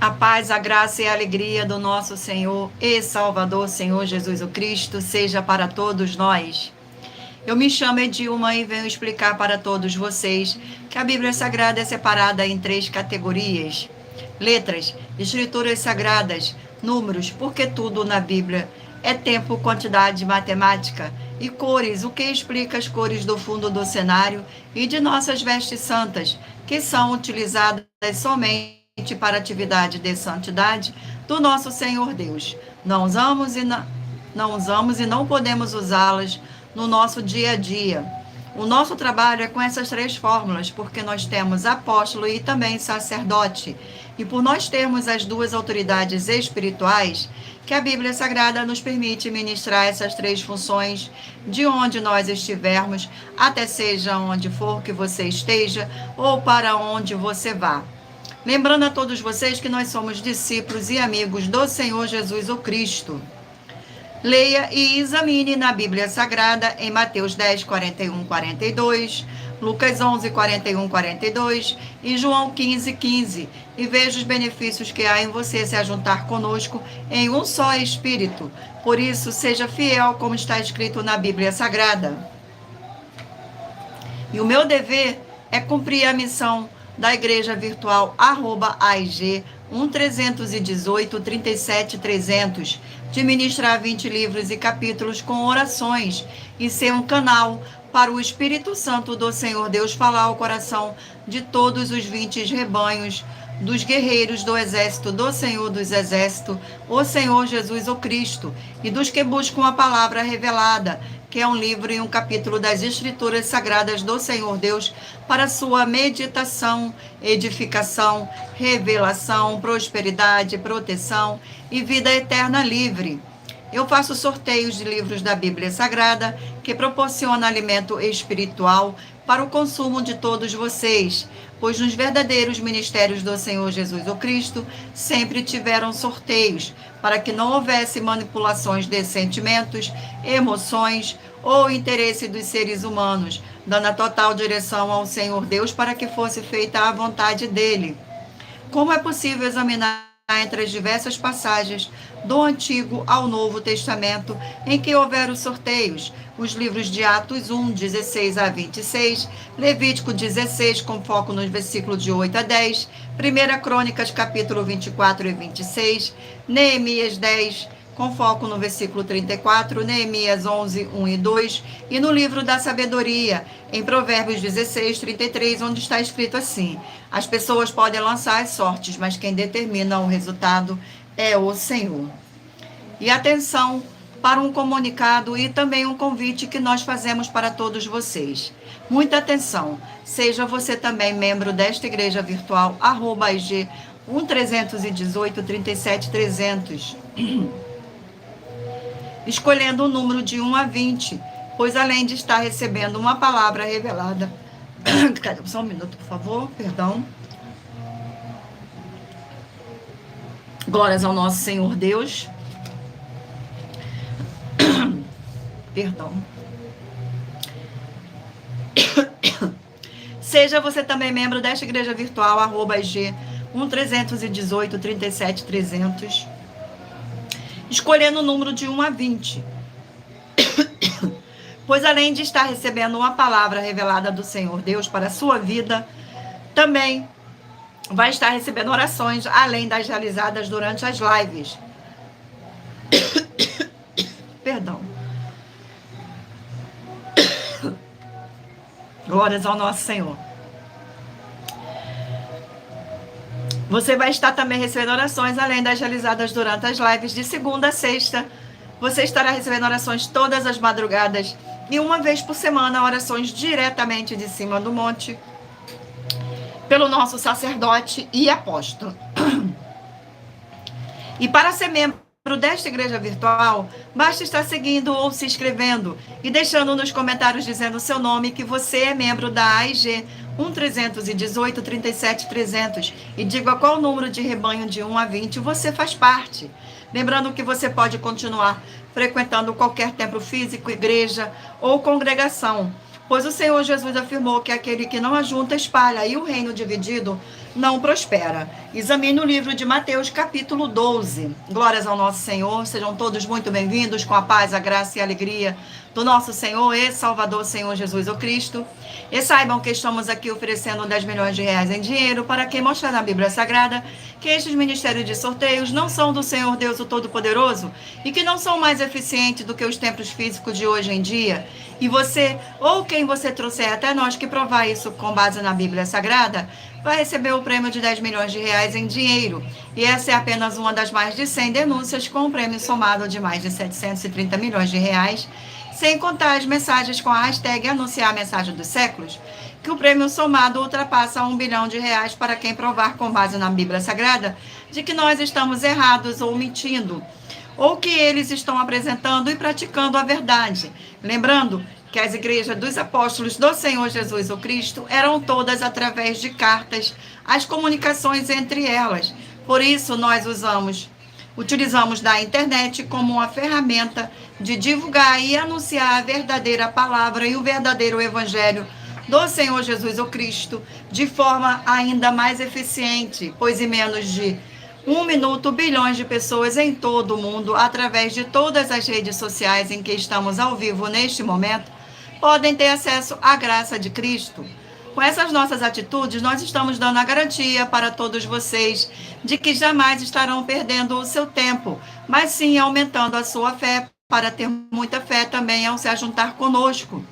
A paz, a graça e a alegria do nosso Senhor e Salvador, Senhor Jesus o Cristo, seja para todos nós. Eu me chamo Edilma e venho explicar para todos vocês que a Bíblia Sagrada é separada em 3 categorias: letras, escrituras sagradas, números, porque tudo na Bíblia é tempo, quantidade, matemática, e cores, o que explica as cores do fundo do cenário e de nossas vestes santas, que são utilizadas somente para a atividade de santidade do nosso Senhor Deus. Não usamos e não podemos usá-las no nosso dia a dia. O nosso trabalho é com essas 3 fórmulas, porque nós temos apóstolo e também sacerdote. E por nós termos as 2 autoridades espirituais, que a Bíblia Sagrada nos permite ministrar essas 3 funções de onde nós estivermos, até seja onde for que você esteja ou para onde você vá. Lembrando a todos vocês que nós somos discípulos e amigos do Senhor Jesus o Cristo. Leia e examine na Bíblia Sagrada em Mateus 10, 41, 42, Lucas 11, 41, 42 e João 15, 15, e veja os benefícios que há em você se ajuntar conosco em um só Espírito. Por isso, seja fiel como está escrito na Bíblia Sagrada. E o meu dever é cumprir a missão da Igreja Virtual @AIG 1318 37 300, de ministrar 20 livros e capítulos com orações e ser um canal para o Espírito Santo do Senhor Deus falar ao coração de todos os 20 rebanhos dos guerreiros do exército do Senhor dos Exércitos, o Senhor Jesus o Cristo, e dos que buscam a palavra revelada, que é um livro e um capítulo das Escrituras Sagradas do Senhor Deus, para sua meditação, edificação, revelação, prosperidade, proteção e vida eterna livre. Eu faço sorteios de livros da Bíblia Sagrada, que proporciona alimento espiritual para o consumo de todos vocês, pois nos verdadeiros ministérios do Senhor Jesus o Cristo sempre tiveram sorteios, para que não houvesse manipulações de sentimentos, emoções ou interesse dos seres humanos, dando a total direção ao Senhor Deus para que fosse feita a vontade dele. Como é possível examinar entre as diversas passagens do Antigo ao Novo Testamento em que houveram sorteios? Os livros de Atos 1, 16 a 26, Levítico 16, com foco nos versículos de 8 a 10, 1 Crônicas, capítulo 24 e 26, Neemias 10, com foco no versículo 34, Neemias 11, 1 e 2, e no livro da sabedoria, em Provérbios 16, 33, onde está escrito assim: as pessoas podem lançar as sortes, mas quem determina o resultado é o Senhor. E atenção para um comunicado e também um convite que nós fazemos para todos vocês. Muita atenção, seja você também membro desta igreja virtual, @IG 1318 37 300. Escolhendo o número de 1 a 20, pois além de estar recebendo uma palavra revelada... Só um minuto, por favor, perdão. Glórias ao nosso Senhor Deus. Perdão. Seja você também membro desta igreja virtual, @IG 1318 37 300. Escolhendo o número de 1 a 20. Pois além de estar recebendo uma palavra revelada do Senhor Deus para a sua vida, também vai estar recebendo orações, além das realizadas durante as lives. Perdão. Glórias ao nosso Senhor. Você vai estar também recebendo orações, além das realizadas durante as lives de segunda a sexta. Você estará recebendo orações todas as madrugadas e uma vez por semana, orações diretamente de cima do monte, pelo nosso sacerdote e apóstolo. E para ser membro desta igreja virtual, basta estar seguindo ou se inscrevendo e deixando nos comentários dizendo o seu nome, que você é membro da AIG 1318 37 300, e diga qual número de rebanho de 1 a 20 você faz parte. Lembrando que você pode continuar frequentando qualquer templo físico, igreja ou congregação, Pois o Senhor Jesus afirmou que aquele que não ajunta, espalha, e o reino dividido não prospera. Examine o livro de Mateus, capítulo 12. Glórias ao nosso Senhor, sejam todos muito bem-vindos, com a paz, a graça e a alegria do nosso Senhor e Salvador, Senhor Jesus o Cristo. E saibam que estamos aqui oferecendo 10 milhões de reais em dinheiro para quem mostrar na Bíblia Sagrada que estes ministérios de sorteios não são do Senhor Deus o Todo-Poderoso e que não são mais eficientes do que os templos físicos de hoje em dia. E você, ou quem você trouxer até nós que provar isso com base na Bíblia Sagrada, vai receber o prêmio de 10 milhões de reais em dinheiro. E essa é apenas uma das mais de 100 denúncias com um prêmio somado de mais de 730 milhões de reais, sem contar as mensagens com a hashtag Anunciar a Mensagem dos Séculos, que o prêmio somado ultrapassa 1 bilhão de reais para quem provar com base na Bíblia Sagrada de que nós estamos errados ou mentindo, ou que eles estão apresentando e praticando a verdade. Lembrando que as igrejas dos apóstolos do Senhor Jesus o Cristo eram todas através de cartas, as comunicações entre elas. Por isso, nós utilizamos da internet como uma ferramenta de divulgar e anunciar a verdadeira palavra e o verdadeiro evangelho do Senhor Jesus o Cristo de forma ainda mais eficiente, pois em menos de 1 minuto, bilhões de pessoas em todo o mundo, através de todas as redes sociais em que estamos ao vivo neste momento, podem ter acesso à graça de Cristo. Com essas nossas atitudes, nós estamos dando a garantia para todos vocês de que jamais estarão perdendo o seu tempo, mas sim aumentando a sua fé, para ter muita fé também ao se ajuntar conosco.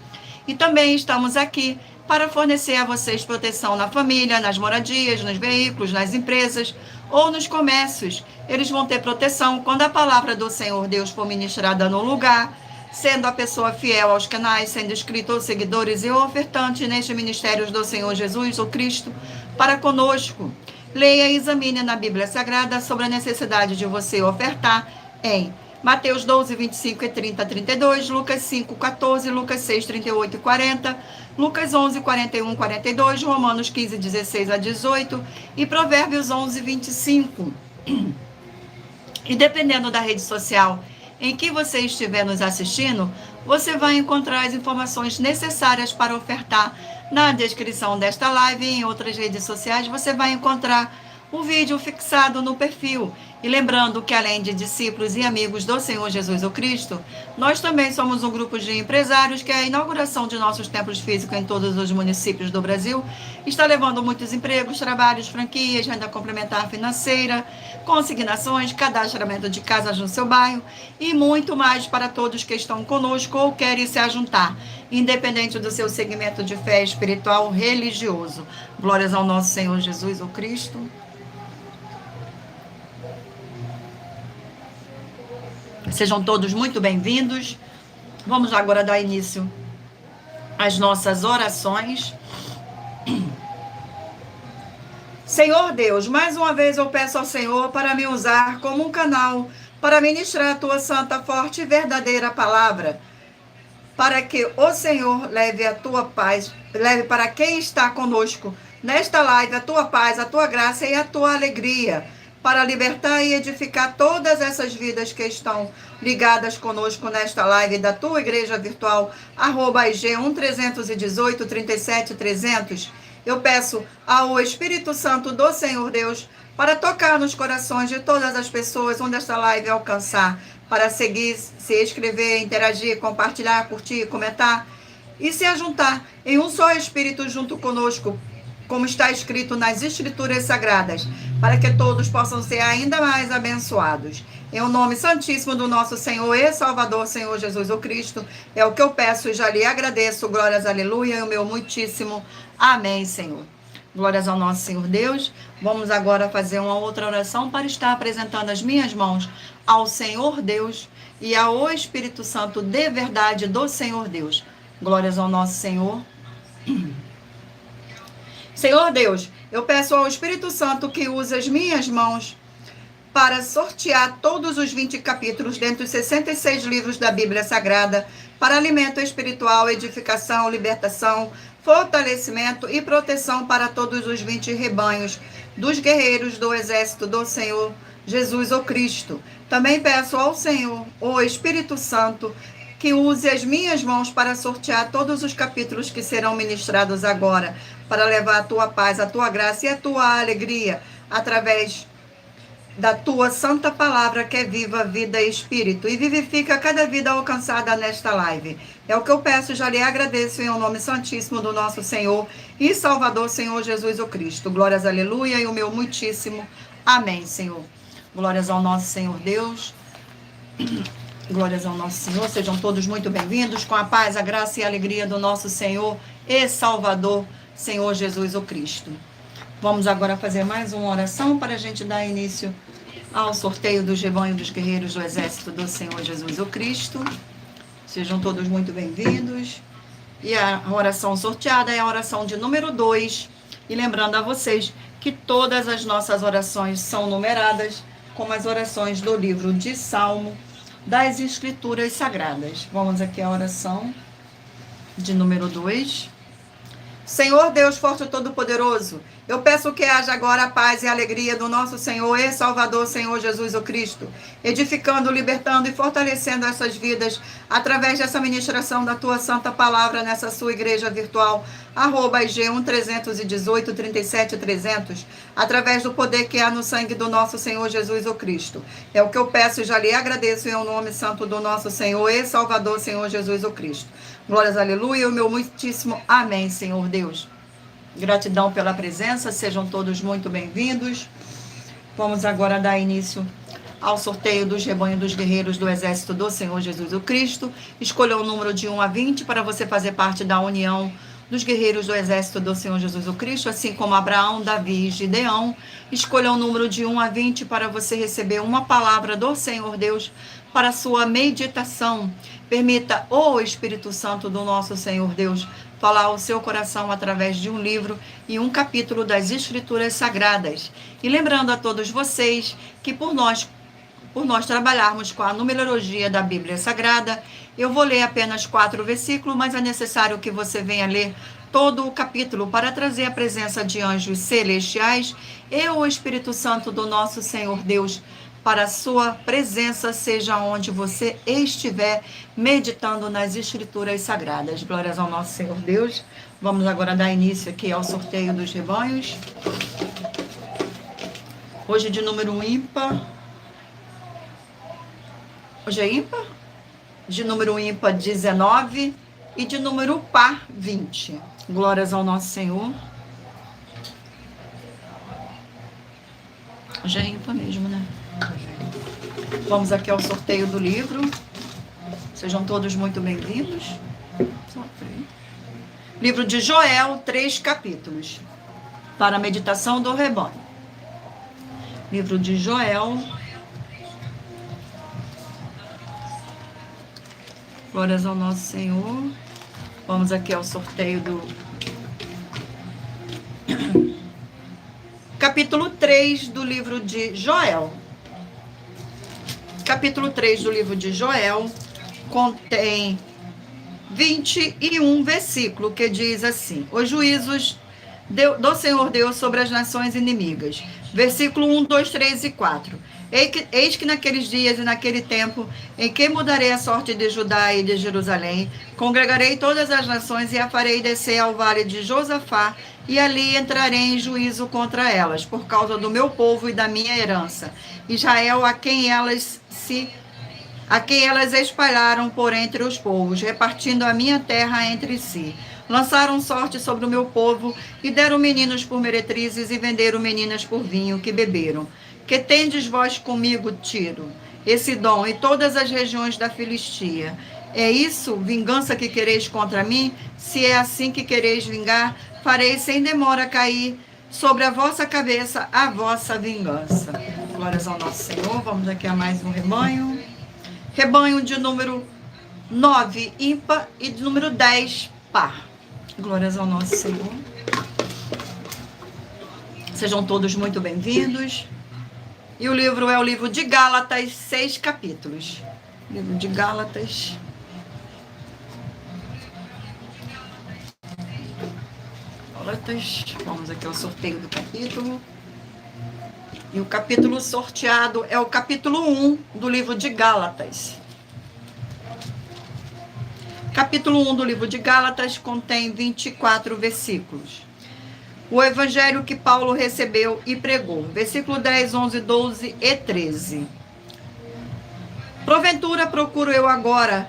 E também estamos aqui para fornecer a vocês proteção na família, nas moradias, nos veículos, nas empresas ou nos comércios. Eles vão ter proteção quando a palavra do Senhor Deus for ministrada no lugar, sendo a pessoa fiel aos canais, sendo inscrito aos seguidores e ofertante nestes ministérios do Senhor Jesus, o Cristo, para conosco. Leia e examine na Bíblia Sagrada sobre a necessidade de você ofertar em Mateus 12, 25 e 30, 32, Lucas 5, 14, Lucas 6, 38 e 40, Lucas 11, 41, 42, Romanos 15, 16 a 18 e Provérbios 11, 25. E dependendo da rede social em que você estiver nos assistindo, você vai encontrar as informações necessárias para ofertar na descrição desta live e em outras redes sociais. Você vai encontrar o vídeo fixado no perfil. E lembrando que além de discípulos e amigos do Senhor Jesus o Cristo, nós também somos um grupo de empresários que a inauguração de nossos templos físicos em todos os municípios do Brasil está levando muitos empregos, trabalhos, franquias, renda complementar financeira, consignações, cadastramento de casas no seu bairro e muito mais para todos que estão conosco ou querem se ajuntar, independente do seu segmento de fé espiritual ou religioso. Glórias ao nosso Senhor Jesus o Cristo. Sejam todos muito bem-vindos. Vamos agora dar início às nossas orações. Senhor Deus, mais uma vez eu peço ao Senhor para me usar como um canal para ministrar a tua santa, forte e verdadeira palavra, para que o Senhor leve a tua paz, leve para quem está conosco nesta live a tua paz, a tua graça e a tua alegria, para libertar e edificar todas essas vidas que estão ligadas conosco nesta live da tua igreja virtual, @IG1318-37300. Eu peço ao Espírito Santo do Senhor Deus para tocar nos corações de todas as pessoas onde esta live alcançar, para seguir, se inscrever, interagir, compartilhar, curtir, comentar e se ajuntar em um só Espírito junto conosco, como está escrito nas Escrituras Sagradas, para que todos possam ser ainda mais abençoados. Em o nome santíssimo do nosso Senhor e Salvador, Senhor Jesus o Cristo, é o que eu peço e já lhe agradeço. Glórias, aleluia, e o meu muitíssimo amém, Senhor. Glórias ao nosso Senhor Deus. Vamos agora fazer uma outra oração para estar apresentando as minhas mãos ao Senhor Deus e ao Espírito Santo de verdade do Senhor Deus. Glórias ao nosso Senhor. Senhor Deus, eu peço ao Espírito Santo que use as minhas mãos para sortear todos os 20 capítulos dentre os 66 livros da Bíblia Sagrada, para alimento espiritual, edificação, libertação, fortalecimento e proteção para todos os 20 rebanhos dos guerreiros do exército do Senhor Jesus o Cristo. Também peço ao Senhor, o Espírito Santo, que use as minhas mãos para sortear todos os capítulos que serão ministrados agora, para levar a tua paz, a tua graça e a tua alegria, através da tua santa palavra, que é viva, vida e espírito, e vivifica cada vida alcançada nesta live. É o que eu peço e já lhe agradeço em nome santíssimo do nosso Senhor e Salvador, Senhor Jesus o Cristo. Glórias, aleluia, e o meu muitíssimo amém, Senhor. Glórias ao nosso Senhor Deus. Glórias ao nosso Senhor. Sejam todos muito bem-vindos, com a paz, a graça e a alegria do nosso Senhor e Salvador, Senhor Jesus o Cristo. Vamos agora fazer mais uma oração para a gente dar início ao sorteio do rebanho dos guerreiros do exército do Senhor Jesus o Cristo. Sejam todos muito bem-vindos. E a oração sorteada é a oração de número 2. E lembrando a vocês que todas as nossas orações são numeradas, como as orações do livro de Salmo das Escrituras Sagradas. Vamos aqui à oração de número 2. Senhor Deus forte e todo-poderoso, eu peço que haja agora a paz e a alegria do nosso Senhor e Salvador, Senhor Jesus o Cristo, edificando, libertando e fortalecendo essas vidas através dessa ministração da tua santa palavra nessa sua igreja virtual, @IG1-318-37-300, através do poder que há no sangue do nosso Senhor Jesus o Cristo. É o que eu peço e já lhe agradeço em nome santo do nosso Senhor e Salvador, Senhor Jesus o Cristo. Glórias, aleluia, o meu muitíssimo amém, Senhor Deus. Gratidão pela presença, sejam todos muito bem-vindos. Vamos agora dar início ao sorteio dos rebanhos dos guerreiros do exército do Senhor Jesus o Cristo. Escolha o número de 1 a 20 para você fazer parte da união dos guerreiros do exército do Senhor Jesus o Cristo, assim como Abraão, Davi e Gideão. Escolha o número de 1 a 20 para você receber uma palavra do Senhor Deus para a sua meditação. Permita o Espírito Santo do nosso Senhor Deus falar ao seu coração através de um livro e um capítulo das Escrituras Sagradas. E lembrando a todos vocês que por nós trabalharmos com a numerologia da Bíblia Sagrada, eu vou ler apenas 4 versículos, mas é necessário que você venha ler todo o capítulo para trazer a presença de anjos celestiais e o Espírito Santo do nosso Senhor Deus para a sua presença, seja onde você estiver meditando nas Escrituras Sagradas. Glórias ao nosso Senhor Deus. Vamos agora dar início aqui ao sorteio dos rebanhos. Hoje de número ímpar. Hoje é ímpar? De número ímpar 19 e de número par 20. Glórias ao nosso Senhor. Hoje é ímpar mesmo, né? Vamos aqui ao sorteio do livro. Sejam todos muito bem-vindos. Livro de Joel, 3 capítulos. Para a meditação do rebanho. Livro de Joel. Glórias ao nosso Senhor. Vamos aqui ao sorteio do capítulo 3 do livro de Joel. Capítulo 3 do livro de Joel contém 21 versículos, que diz assim: os juízos do Senhor Deus sobre as nações inimigas. Versículo 1, 2, 3 e 4. Eis que naqueles dias e naquele tempo, em que mudarei a sorte de Judá e de Jerusalém, congregarei todas as nações e a farei descer ao vale de Josafá, e ali entrarei em juízo contra elas, por causa do meu povo e da minha herança, Israel, a quem elas espalharam por entre os povos, repartindo a minha terra entre si. Lançaram sorte sobre o meu povo e deram meninos por meretrizes e venderam meninas por vinho que beberam. Que tendes vós comigo, Tiro, esse dom e todas as regiões da Filistia? É isso, vingança que quereis contra mim? Se é assim que quereis vingar, farei sem demora cair sobre a vossa cabeça a vossa vingança. Glórias ao nosso Senhor. Vamos aqui a mais um rebanho. Rebanho de número 9, ímpar, e de número 10, par. Glórias ao nosso Senhor. Sejam todos muito bem-vindos. E o livro é o livro de Gálatas, 6 capítulos. Livro de Gálatas. Vamos aqui ao sorteio do capítulo. E o capítulo sorteado é o capítulo 1 do livro de Gálatas. Capítulo 1 do livro de Gálatas contém 24 versículos. O evangelho que Paulo recebeu e pregou. Versículo 10, 11, 12 e 13. Porventura procuro eu agora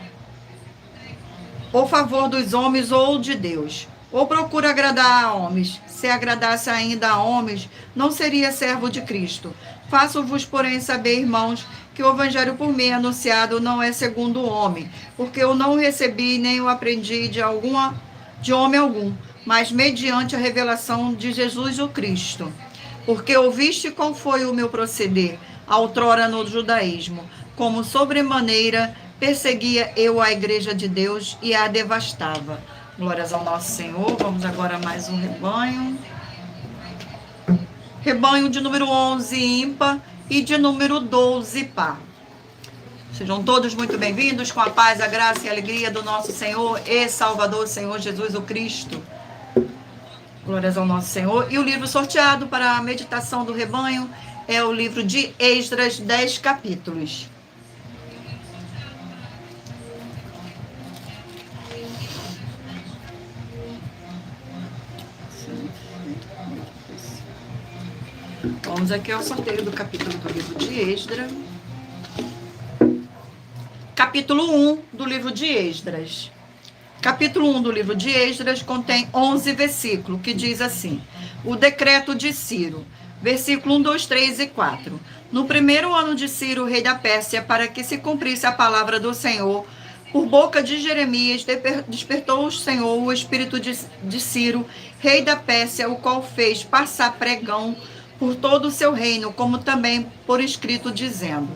o favor dos homens ou de Deus? Ou procuro agradar a homens? Se agradasse ainda a homens, não seria servo de Cristo. Faço-vos, porém, saber, irmãos, que o evangelho por mim anunciado não é segundo o homem, porque eu não recebi nem o aprendi de homem algum, mas mediante a revelação de Jesus o Cristo. Porque ouviste qual foi o meu proceder, outrora no judaísmo, como sobremaneira perseguia eu a igreja de Deus e a devastava. Glórias ao nosso Senhor. Vamos agora a mais um rebanho. Rebanho de número 11, ímpar, e de número 12, par. Sejam todos muito bem-vindos, com a paz, a graça e a alegria do nosso Senhor e Salvador, Senhor Jesus o Cristo. Glórias ao nosso Senhor. E o livro sorteado para a meditação do rebanho é o livro de Esdras, 10 capítulos. Vamos aqui ao sorteio do capítulo do livro de Esdras. Capítulo 1 do livro de Esdras. Capítulo 1 do livro de Esdras contém 11 versículos, que diz assim: o decreto de Ciro, versículo 1, 2, 3 e 4. No primeiro ano de Ciro, rei da Pérsia, para que se cumprisse a palavra do Senhor, por boca de Jeremias, despertou o Senhor o espírito de Ciro, rei da Pérsia, o qual fez passar pregão por todo o seu reino, como também por escrito, dizendo: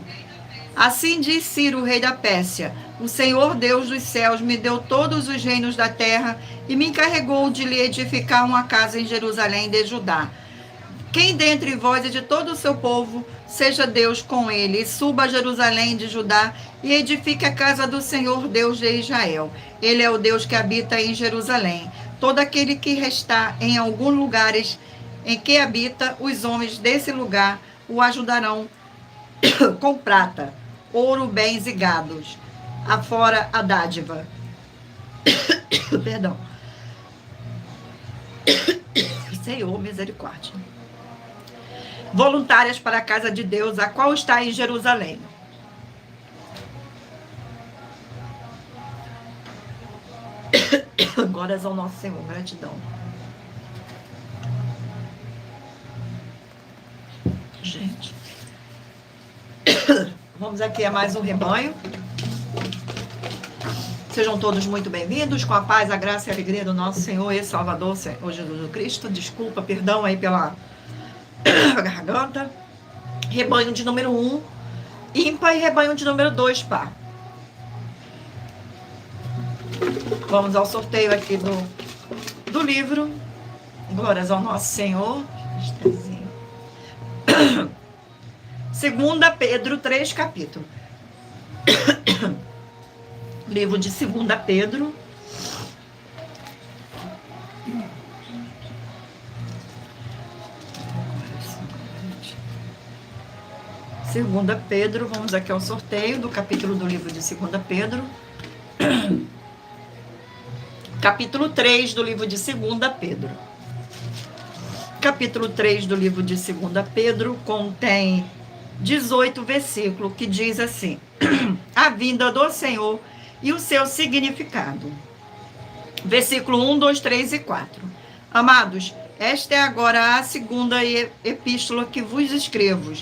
assim diz Ciro, rei da Pérsia: o Senhor Deus dos céus me deu todos os reinos da terra e me encarregou de lhe edificar uma casa em Jerusalém de Judá. Quem dentre vós e de todo o seu povo seja Deus com ele, e suba a Jerusalém de Judá e edifique a casa do Senhor Deus de Israel. Ele é o Deus que habita em Jerusalém. Todo aquele que restar em alguns lugares em que habita, os homens desse lugar o ajudarão com prata, ouro, bens e gados, afora a dádiva. Perdão. Senhor, misericórdia. Voluntárias para a casa de Deus, a qual está em Jerusalém. Glórias ao nosso Senhor, gratidão. Gente. Vamos aqui a mais um rebanho. Sejam todos muito bem-vindos, com a paz, a graça e a alegria do nosso Senhor e Salvador, Senhor Jesus Cristo. Desculpa, perdão aí pela garganta. Rebanho de número 1, ímpar, e rebanho de número 2, par. Vamos ao sorteio aqui do livro. Glórias ao nosso Senhor. 2 Pedro, 3 capítulos. Livro de 2 Pedro. Segunda Pedro, vamos aqui ao sorteio do capítulo do livro de 2 Pedro. Capítulo 3 do livro de 2 Pedro. Capítulo 3 do livro de 2 Pedro contém 18 versículos, que diz assim: a vinda do Senhor e o seu significado. Versículo 1, 2, 3 e 4. Amados, esta é agora a segunda epístola que vos escrevo.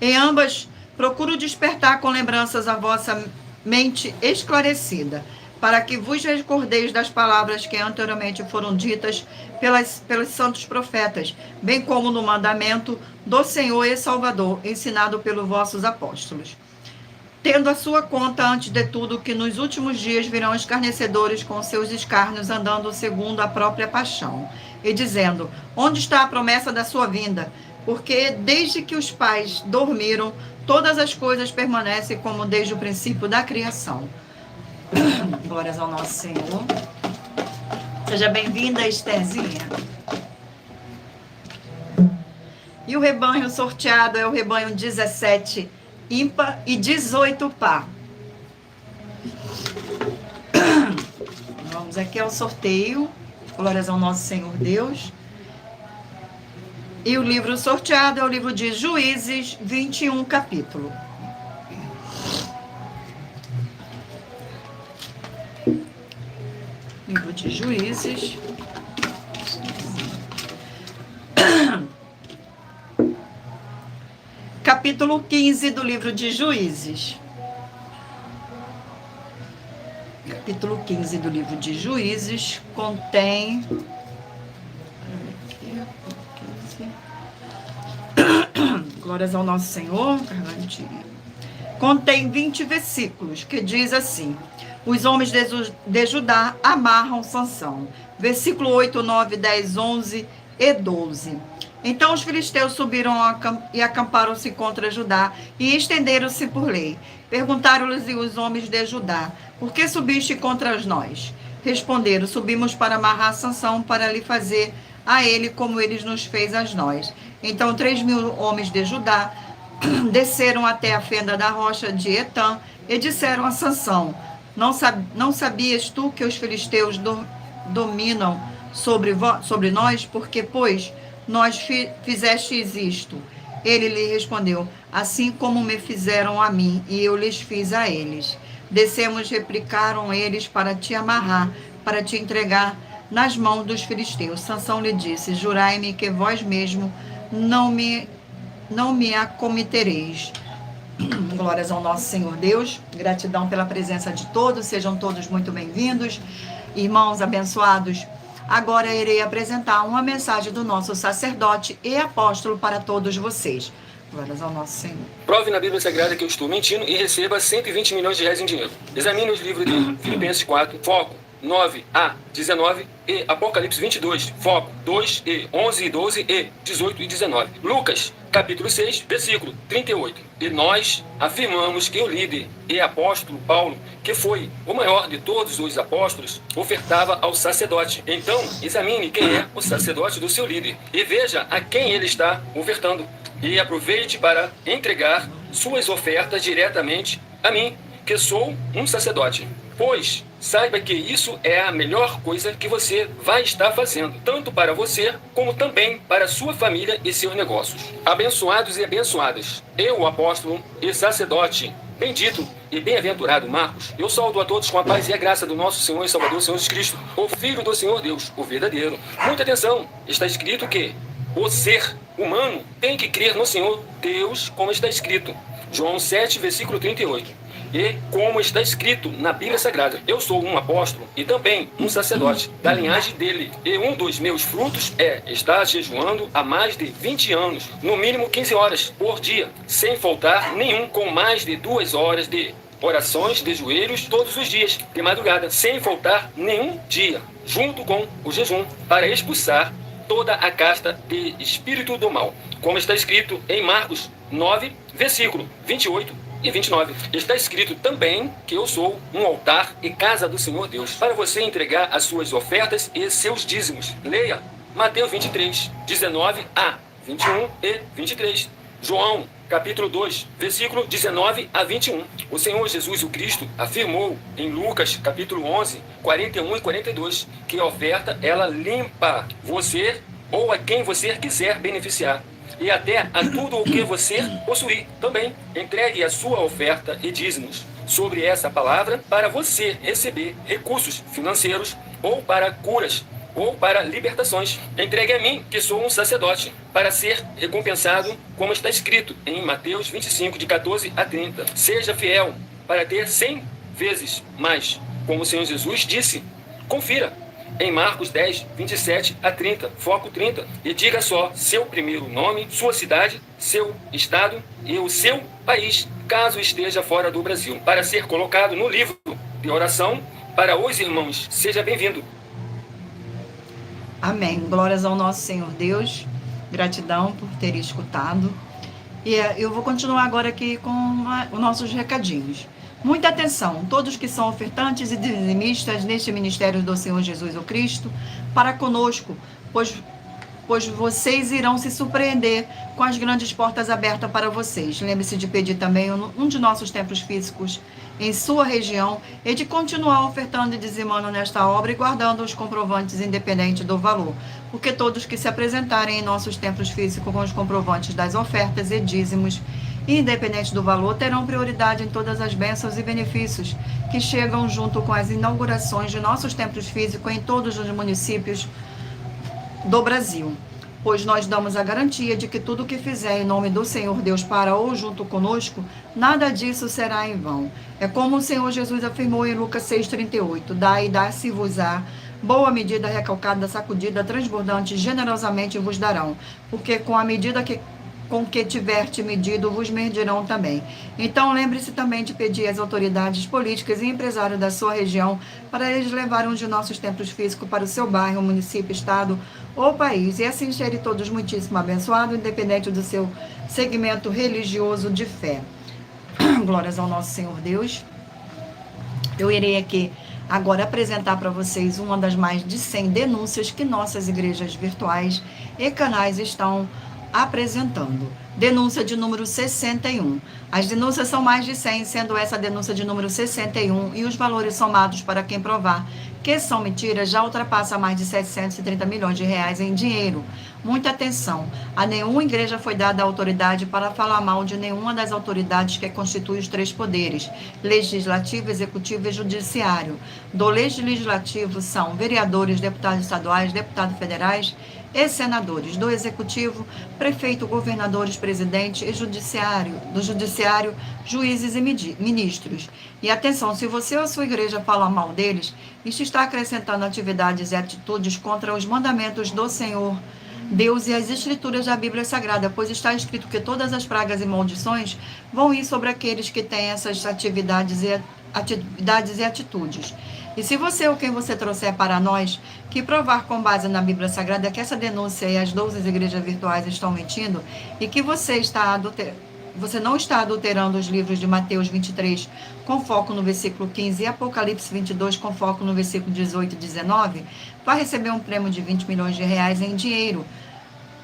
Em ambas, procuro despertar com lembranças a vossa mente esclarecida, para que vos recordeis das palavras que anteriormente foram ditas pelos santos profetas, bem como no mandamento do Senhor e Salvador, ensinado pelos vossos apóstolos. Tendo a sua conta, antes de tudo, que nos últimos dias virão escarnecedores com seus escárnios, andando segundo a própria paixão, e dizendo: onde está a promessa da sua vinda? Porque desde que os pais dormiram, todas as coisas permanecem como desde o princípio da criação. Glórias ao nosso Senhor. Seja bem-vinda, Estherzinha. E o rebanho sorteado é o rebanho 17 ímpar e 18 par. Vamos aqui ao sorteio. Glórias ao nosso Senhor Deus. E o livro sorteado é o livro de Juízes, 21 capítulo. Livro de Juízes. Capítulo 15 do livro de Juízes. Capítulo 15 do livro de Juízes contém... Glórias ao nosso Senhor. Contém 20 versículos, que diz assim: os homens de Judá amarram Sansão. Versículo 8, 9, 10, 11 e 12. Então os filisteus subiram e acamparam-se contra Judá e estenderam-se por lei. Perguntaram-lhes os homens de Judá: por que subiste contra nós? Responderam: subimos para amarrar Sansão, para lhe fazer a ele como ele nos fez a nós. Então 3.000 homens de Judá desceram até a fenda da rocha de Etã e disseram a Sansão: não sabias tu que os filisteus dominam sobre nós? Porque, pois, nós fizestes isto? Ele lhe respondeu: assim como me fizeram a mim, e eu lhes fiz a eles. Descemos, replicaram eles, para te amarrar, para te entregar nas mãos dos filisteus. Sansão lhe disse: jurai-me que vós mesmo não me acometereis. Glórias ao nosso Senhor Deus. Gratidão pela presença de todos. Sejam todos muito bem-vindos. Irmãos abençoados, agora irei apresentar uma mensagem do nosso sacerdote e apóstolo para todos vocês. Glórias ao nosso Senhor. Prove na Bíblia Sagrada que eu estou mentindo e receba 120 milhões de reais em dinheiro. Examine os livros de Filipenses 4, foco 9 a 19 e Apocalipse 22, foco 2 e 11 e 12 e 18 e 19. Lucas, capítulo 6, versículo 38. E nós afirmamos que o líder e apóstolo Paulo, que foi o maior de todos os apóstolos, ofertava ao sacerdote. Então, examine quem é o sacerdote do seu líder e veja a quem ele está ofertando. E aproveite para entregar suas ofertas diretamente a mim, que sou um sacerdote. Pois saiba que isso é a melhor coisa que você vai estar fazendo, tanto para você, como também para sua família e seus negócios. Abençoados e abençoadas, eu, o apóstolo e sacerdote, bendito e bem-aventurado Marcos, eu saúdo a todos com a paz e a graça do nosso Senhor e Salvador, Senhor Jesus Cristo, o Filho do Senhor Deus, o verdadeiro. Muita atenção, está escrito que o ser humano tem que crer no Senhor Deus, como está escrito. João 7, versículo 38. E como está escrito na Bíblia Sagrada, eu sou um apóstolo e também um sacerdote da linhagem dele. E um dos meus frutos é estar jejuando há mais de 20 anos, no mínimo 15 horas por dia, sem faltar nenhum, com mais de 2 horas de orações de joelhos todos os dias, de madrugada, sem faltar nenhum dia, junto com o jejum, para expulsar toda a casta de espírito do mal. Como está escrito em Marcos 9, versículo 28 e 29. Está escrito também que eu sou um altar e casa do Senhor Deus, para você entregar as suas ofertas e seus dízimos. Leia Mateus 23, 19 a 21 e 23. João, capítulo 2, versículo 19 a 21. O Senhor Jesus o Cristo afirmou em Lucas, capítulo 11, 41 e 42, que a oferta, ela limpa você ou a quem você quiser beneficiar. E até a tudo o que você possuir também. Entregue a sua oferta e dízimos sobre essa palavra para você receber recursos financeiros ou para curas ou para libertações. Entregue a mim, que sou um sacerdote, para ser recompensado, como está escrito em Mateus 25, de 14 a 30. Seja fiel para ter 100 vezes mais, como o Senhor Jesus disse. Confira em Marcos 10, 27 a 30, foco 30, e diga só seu primeiro nome, sua cidade, seu estado e o seu país, caso esteja fora do Brasil, para ser colocado no livro de oração para os irmãos. Seja bem-vindo. Amém. Glórias ao nosso Senhor Deus. Gratidão por ter escutado. E eu vou continuar agora aqui com os nossos recadinhos. Muita atenção, todos que são ofertantes e dizimistas neste ministério do Senhor Jesus o Cristo, para conosco, pois pois vocês irão se surpreender com as grandes portas abertas para vocês. Lembre-se de pedir também um de nossos templos físicos em sua região e de continuar ofertando e dizimando nesta obra e guardando os comprovantes independente do valor, porque todos que se apresentarem em nossos templos físicos com os comprovantes das ofertas e dízimos, independente do valor, terão prioridade em todas as bênçãos e benefícios que chegam junto com as inaugurações de nossos templos físicos em todos os municípios do Brasil, pois nós damos a garantia de que tudo o que fizer em nome do Senhor Deus para ou junto conosco, nada disso será em vão. É como o Senhor Jesus afirmou em Lucas 6,38, dai e dá-se-vos-á, boa medida, recalcada, sacudida, transbordante, generosamente vos darão, porque com a medida com que tiver-te medido, vos medirão também. Então, lembre-se também de pedir às autoridades políticas e empresários da sua região para eles levarem um de nossos templos físicos para o seu bairro, município, estado ou país, e assim serem todos muitíssimo abençoados, independente do seu segmento religioso de fé. Glórias ao nosso Senhor Deus. Eu irei aqui agora apresentar para vocês uma das mais de 100 denúncias que nossas igrejas virtuais e canais estão apresentando. Denúncia de número 61. As denúncias são mais de 100, sendo essa denúncia de número 61, e os valores somados para quem provar que são mentiras já ultrapassa mais de 730 milhões de reais em dinheiro. Muita atenção, a nenhuma igreja foi dada a autoridade para falar mal de nenhuma das autoridades que constituem os três poderes, legislativo, executivo e judiciário. Do legislativo são vereadores, deputados estaduais, deputados federais e senadores. Do executivo, prefeito, governadores, presidente e judiciário. Do judiciário, juízes e ministros. E atenção, se você ou a sua igreja fala mal deles, isso está acrescentando atividades e atitudes contra os mandamentos do Senhor Deus e as escrituras da Bíblia Sagrada, pois está escrito que todas as pragas e maldições vão ir sobre aqueles que têm essas atividades e atitudes. E se você ou quem você trouxer para nós que provar com base na Bíblia Sagrada que essa denúncia e as 12 igrejas virtuais estão mentindo e que você não está adulterando os livros de Mateus 23 com foco no versículo 15 e Apocalipse 22 com foco no versículo 18 e 19, vai receber um prêmio de 20 milhões de reais em dinheiro.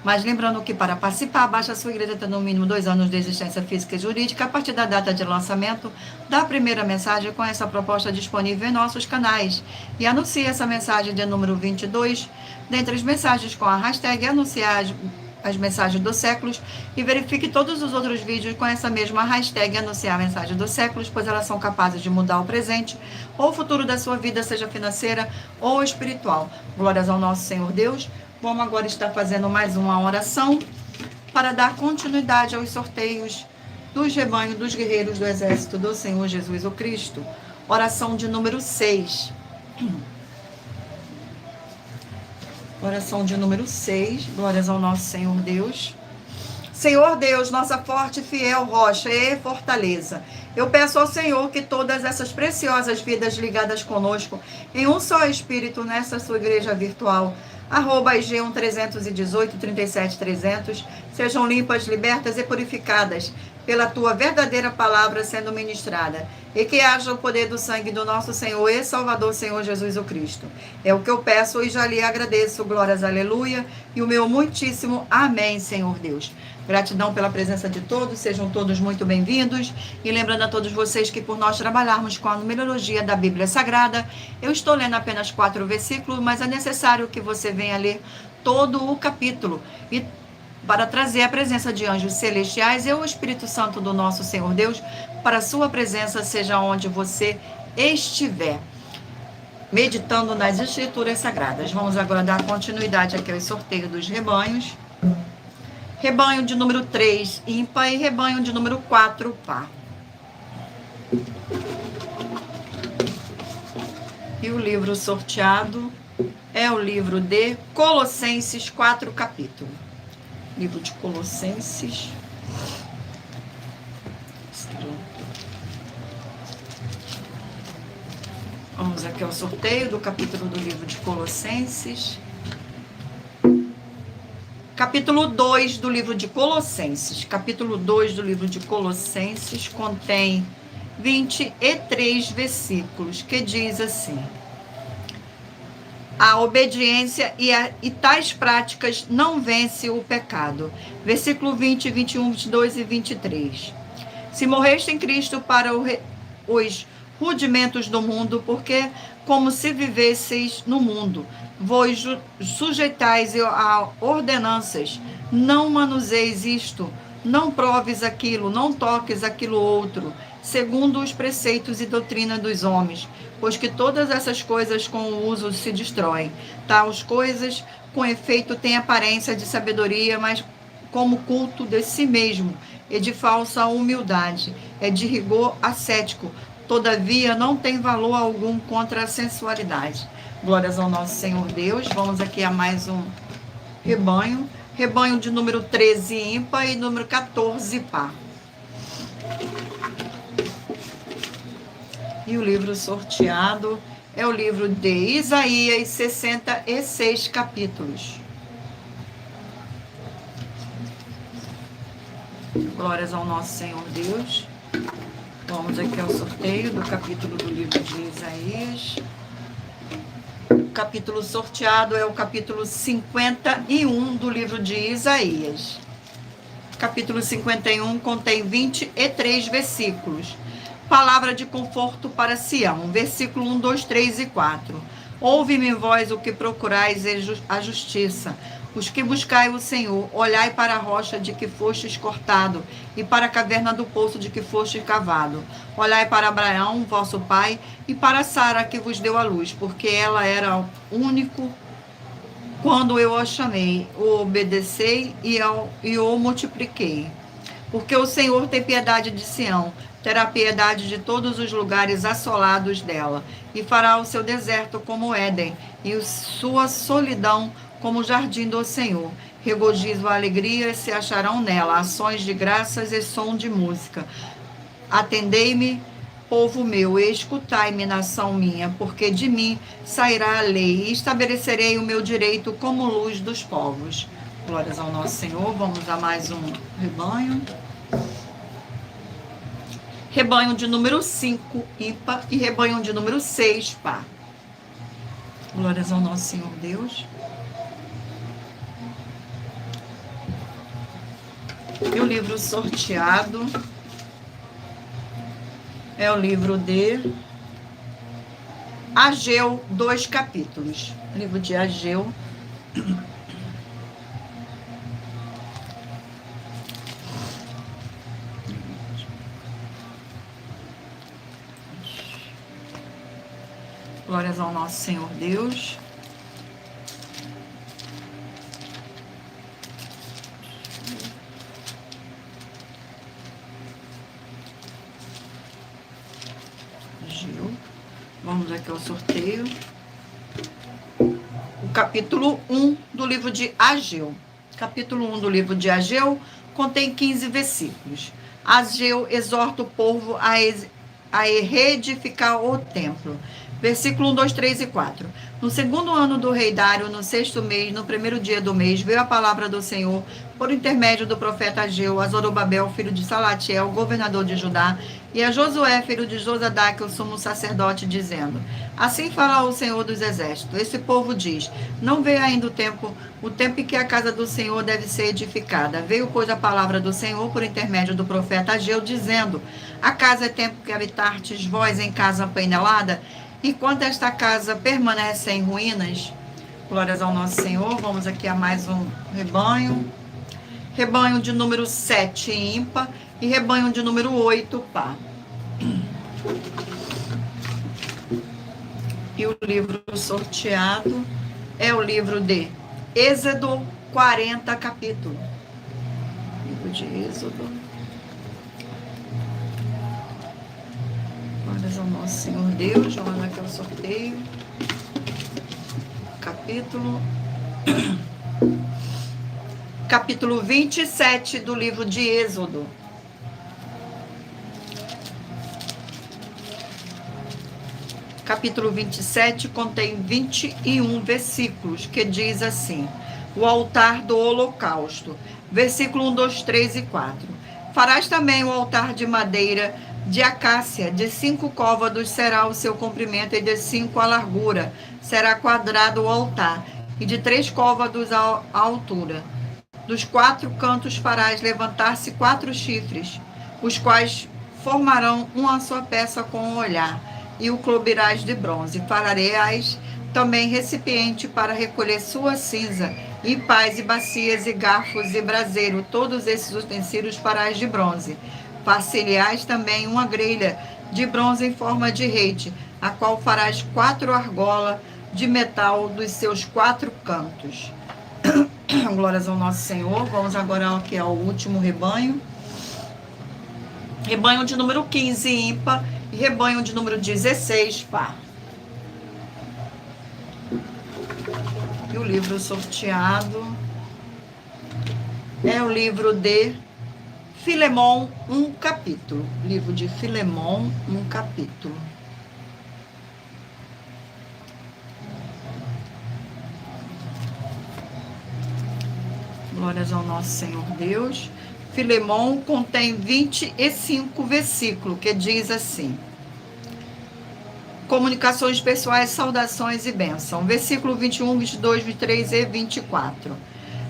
Mas lembrando que para participar, basta a sua igreja ter no mínimo 2 anos de existência física e jurídica a partir da data de lançamento da primeira mensagem com essa proposta disponível em nossos canais. E anuncie essa mensagem de número 22, dentre as mensagens com a hashtag anunciar as mensagens dos séculos, e verifique todos os outros vídeos com essa mesma hashtag anunciar a mensagem dos séculos, pois elas são capazes de mudar o presente ou o futuro da sua vida, seja financeira ou espiritual. Glórias ao nosso Senhor Deus. Vamos agora estar fazendo mais uma oração para dar continuidade aos sorteios dos rebanhos dos guerreiros do exército do Senhor Jesus o Cristo. Oração de número 6. Oração de número 6. Glórias ao nosso Senhor Deus. Senhor Deus, nossa forte e fiel rocha e fortaleza, eu peço ao Senhor que todas essas preciosas vidas ligadas conosco em um só espírito nessa sua igreja virtual, @IG 1318 37 300, sejam limpas, libertas e purificadas pela tua verdadeira palavra sendo ministrada, e que haja o poder do sangue do nosso Senhor e Salvador, Senhor Jesus o Cristo. É o que eu peço e já lhe agradeço. Glórias, aleluia, e o meu muitíssimo amém, Senhor Deus. Gratidão pela presença de todos, sejam todos muito bem-vindos. E lembrando a todos vocês que por nós trabalharmos com a numerologia da Bíblia Sagrada, eu estou lendo apenas 4 versículos, mas é necessário que você venha ler todo o capítulo, e para trazer a presença de anjos celestiais e o Espírito Santo do nosso Senhor Deus, para a sua presença, seja onde você estiver, meditando nas Escrituras Sagradas. Vamos agora dar continuidade aqui ao sorteio dos rebanhos. Rebanho de número 3, ímpar, e rebanho de número 4, par. E o livro sorteado é o livro de Colossenses, 4 capítulos. Livro de Colossenses. Vamos aqui ao sorteio do capítulo do livro de Colossenses. Capítulo 2 do livro de Colossenses. Capítulo 2 do livro de Colossenses contém 23 versículos, que diz assim: a obediência e tais práticas não vence o pecado. Versículo 20, 21, 22 e 23. Se morreste em Cristo para os rudimentos do mundo, porque como se vivesseis no mundo, vos sujeitais a ordenanças, não manuseis isto, não proves aquilo, não toques aquilo outro, segundo os preceitos e doutrina dos homens, pois que todas essas coisas com o uso se destroem. Tais coisas, com efeito, têm aparência de sabedoria, mas como culto de si mesmo, e de falsa humildade, é de rigor ascético, todavia não tem valor algum contra a sensualidade. Glórias ao nosso Senhor Deus. Vamos aqui a mais um rebanho. Rebanho de número 13 ímpar e número 14 par. E o livro sorteado é o livro de Isaías, 66 capítulos. Glórias ao nosso Senhor Deus. Vamos aqui ao sorteio do capítulo do livro de Isaías. O capítulo sorteado é o capítulo 51 do livro de Isaías. Capítulo 51 contém 23 versículos. Palavra de conforto para Sião, versículo 1, 2, 3 e 4. Ouve-me, vós, o que procurais a justiça, os que buscai o Senhor, olhai para a rocha de que fostes cortado, e para a caverna do poço de que fostes cavado. Olhai para Abraão, vosso pai, e para Sara, que vos deu a luz, porque ela era único quando eu o chamei, o obedecei e o multipliquei. Porque o Senhor tem piedade de Sião, terá piedade de todos os lugares assolados dela, e fará o seu deserto como Éden, e sua solidão como o jardim do Senhor. Regozijo e alegria se acharão nela, ações de graças e som de música. Atendei-me, povo meu, e escutai-me, nação minha, porque de mim sairá a lei, e estabelecerei o meu direito como luz dos povos. Glórias ao nosso Senhor. Vamos a mais um rebanho. Rebanho de número 5, ímpar, e rebanho de número 6, par. Glórias ao nosso Senhor Deus. E o livro sorteado é o livro de Ageu, 2 capítulos. Livro de Ageu. Glórias ao nosso Senhor Deus. Vamos aqui ao sorteio. O capítulo 1 do livro de Ageu. Capítulo 1 do livro de Ageu contém 15 versículos. Ageu exorta o povo a reedificar o templo. Versículo 1, 2, 3 e 4. No segundo ano do rei Dário, no sexto mês, no primeiro dia do mês, veio a palavra do Senhor por intermédio do profeta Ageu, a Zorobabel, filho de Salatiel, governador de Judá, e a Josué, filho de Josadaque, o sumo sacerdote, dizendo: Assim fala o Senhor dos exércitos. Esse povo diz: Não veio ainda o tempo em que a casa do Senhor deve ser edificada. Veio, pois, a palavra do Senhor por intermédio do profeta Ageu, dizendo: Acaso é tempo que habitartes vós em casa painelada? Enquanto esta casa permanece em ruínas. Glórias ao nosso Senhor. Vamos aqui a mais um rebanho. Rebanho de número 7, ímpar, e rebanho de número 8, par. E o livro sorteado é o livro de Êxodo, 40 capítulos. Livro de Êxodo. Glórias ao nosso Senhor Deus. Vamos aqui ao sorteio. Capítulo 27 do livro de Êxodo. Capítulo 27 contém 21 versículos, que diz assim: o altar do holocausto. Versículo 1, 2, 3 e 4. Farás também o altar de madeira De acácia, de 5 côvados será o seu comprimento, e de 5 a largura. Será quadrado o altar, e de 3 côvados a altura. Dos 4 cantos farás levantar-se 4 chifres, os quais formarão uma só peça com o olhar, e o cobrirás de bronze. Farás também recipiente para recolher sua cinza, e pás, e bacias, e garfos, e braseiro. Todos esses utensílios farás de bronze. Far-se-lhes também uma grelha de bronze em forma de rede, a qual farás 4 argolas de metal dos seus 4 cantos. Glórias ao nosso Senhor. Vamos agora aqui ao último rebanho. Rebanho de número 15, ímpar, e rebanho de número 16, par. E o livro sorteado é o livro de Filemon, um capítulo. Livro de Filemon, um capítulo. Glórias ao nosso Senhor Deus. Filemon contém 25 versículos, que diz assim: comunicações pessoais, saudações e bênção. Versículo 21, 22, 23 e 24.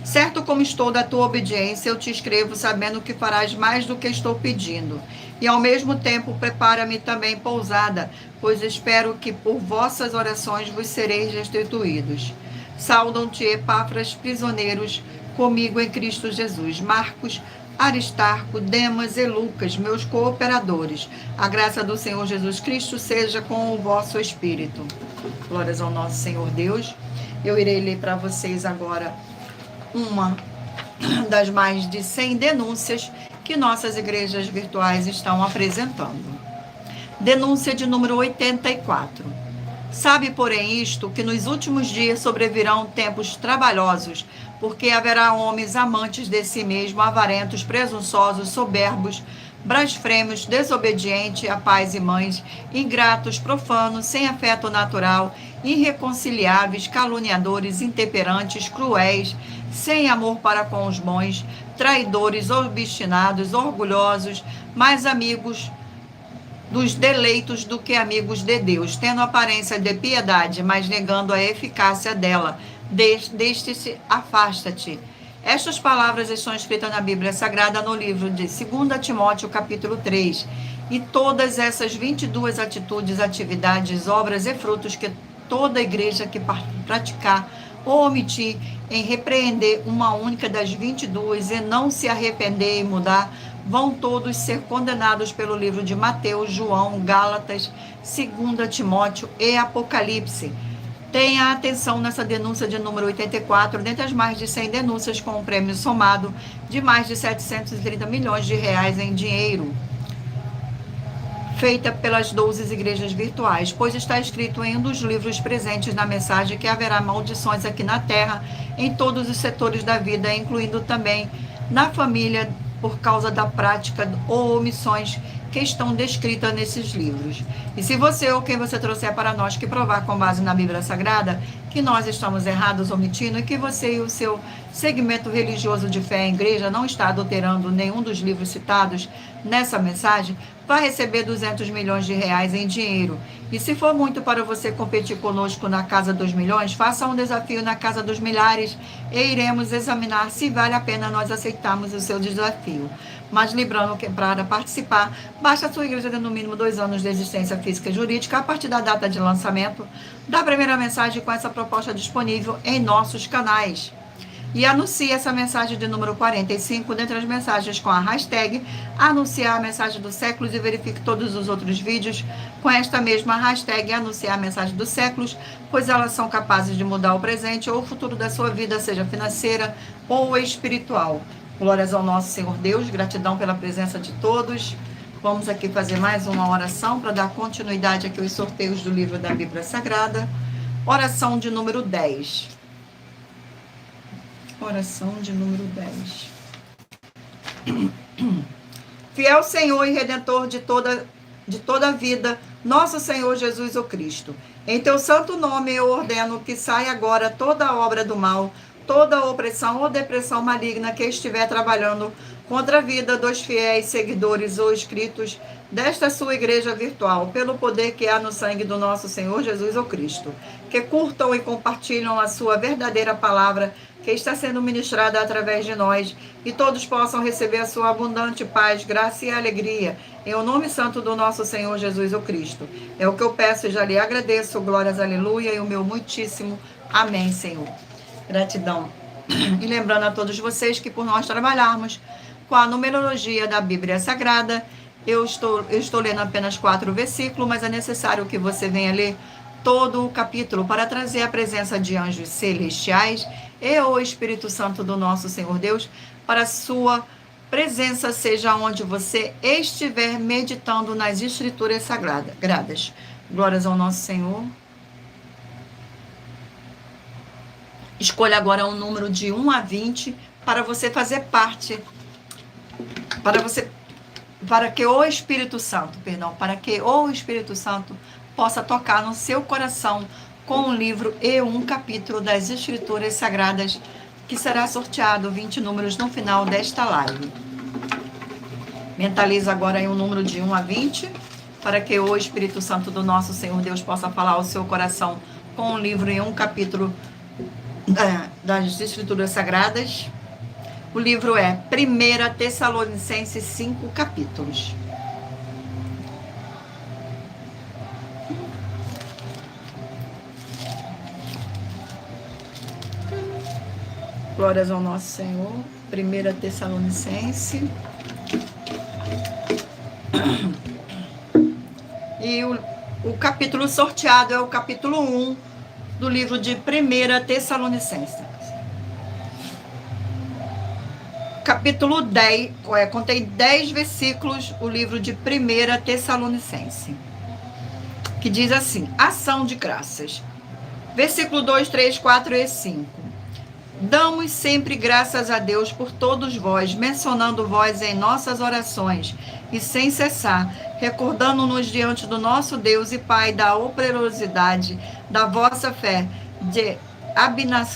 Certo como estou da tua obediência, eu te escrevo sabendo que farás mais do que estou pedindo. E ao mesmo tempo prepara-me também pousada, pois espero que por vossas orações vos sereis restituídos. Saudam-te, Epáfras, prisioneiros comigo em Cristo Jesus. Marcos, Aristarco, Demas e Lucas, meus cooperadores. A graça do Senhor Jesus Cristo seja com o vosso espírito. Glórias ao nosso Senhor Deus. Eu irei ler para vocês agora uma das mais de 100 denúncias que nossas igrejas virtuais estão apresentando. Denúncia de número 84. Sabe, porém, isto, que nos últimos dias sobrevirão tempos trabalhosos, porque haverá homens amantes de si mesmo, avarentos, presunçosos, soberbos, blasfêmios, desobedientes a pais e mães, ingratos, profanos, sem afeto natural, irreconciliáveis, caluniadores, intemperantes, cruéis, sem amor para com os bons, traidores, obstinados, orgulhosos, mais amigos dos deleitos do que amigos de Deus, tendo aparência de piedade, mas negando a eficácia dela. Deste-se, afasta-te. Estas palavras estão escritas na Bíblia Sagrada, no livro de 2 Timóteo, capítulo 3. E todas essas 22 atitudes, atividades, obras e frutos que toda igreja que praticar ou omitir em repreender uma única das 22 e não se arrepender e mudar, vão todos ser condenados pelo livro de Mateus, João, Gálatas, 2 Timóteo e Apocalipse. Tenha atenção nessa denúncia de número 84, dentre as mais de 100 denúncias com um prêmio somado de mais de 730 milhões de reais em dinheiro, feita pelas 12 igrejas virtuais, pois está escrito em um dos livros presentes na mensagem que haverá maldições aqui na terra, em todos os setores da vida, incluindo também na família, por causa da prática ou omissões que estão descritas nesses livros. E se você ou quem você trouxer para nós que provar com base na Bíblia Sagrada que nós estamos errados, omitindo, e que você e o seu segmento religioso de fé em igreja não está adulterando nenhum dos livros citados nessa mensagem, vai receber 200 milhões de reais em dinheiro. E se for muito para você competir conosco na Casa dos Milhões, faça um desafio na Casa dos Milhares e iremos examinar se vale a pena nós aceitarmos o seu desafio. Mas lembrando que para participar, basta a sua igreja ter no mínimo 2 anos de existência física e jurídica a partir da data de lançamento da primeira mensagem com essa proposta disponível em nossos canais. E anuncie essa mensagem de número 45 dentre as mensagens com a hashtag anunciar a mensagem do século e verifique todos os outros vídeos com esta mesma hashtag anunciar a mensagem dos séculos, pois elas são capazes de mudar o presente ou o futuro da sua vida, seja financeira ou espiritual. Glórias ao nosso Senhor Deus, gratidão pela presença de todos. Vamos aqui fazer mais uma oração para dar continuidade aqui aos sorteios do livro da Bíblia Sagrada. Oração de número 10. Oração de número 10. Fiel Senhor e Redentor de toda a vida, nosso Senhor Jesus o Cristo. Em teu santo nome eu ordeno que saia agora toda a obra do mal, toda opressão ou depressão maligna que estiver trabalhando contra a vida dos fiéis seguidores ou inscritos desta sua igreja virtual, pelo poder que há no sangue do nosso Senhor Jesus o Cristo, que curtam e compartilham a sua verdadeira palavra, que está sendo ministrada através de nós, e todos possam receber a sua abundante paz, graça e alegria, em o nome santo do nosso Senhor Jesus o Cristo. É o que eu peço e já lhe agradeço, glórias, aleluia, e o meu muitíssimo amém, Senhor. Gratidão. E lembrando a todos vocês que por nós trabalharmos com a numerologia da Bíblia Sagrada, eu estou lendo apenas 4 versículos, mas é necessário que você venha ler todo o capítulo para trazer a presença de anjos celestiais e o Espírito Santo do nosso Senhor Deus, para a sua presença seja onde você estiver meditando nas Escrituras Sagradas. Glórias ao nosso Senhor. Escolha agora um número de 1 a 20 para você fazer parte, para que o Espírito Santo possa tocar no seu coração com um livro e um capítulo das Escrituras Sagradas, que será sorteado 20 números no final desta live. Mentaliza agora aí um número de 1 a 20, para que o Espírito Santo do nosso Senhor Deus possa falar ao seu coração com um livro e um capítulo das Escrituras Sagradas. O livro é 1 Tessalonicenses, 5 capítulos. Glórias ao nosso Senhor. 1 Tessalonicense. E o capítulo sorteado é o capítulo 1 do livro de 1 Tessalonicenses. Capítulo 10, contém 10 versículos, o livro de 1 Tessalonicense, que diz assim: ação de graças. Versículo 2, 3, 4 e 5. Damos sempre graças a Deus por todos vós, mencionando vós em nossas orações, e sem cessar, recordando-nos diante do nosso Deus e Pai da operosidade da vossa fé, de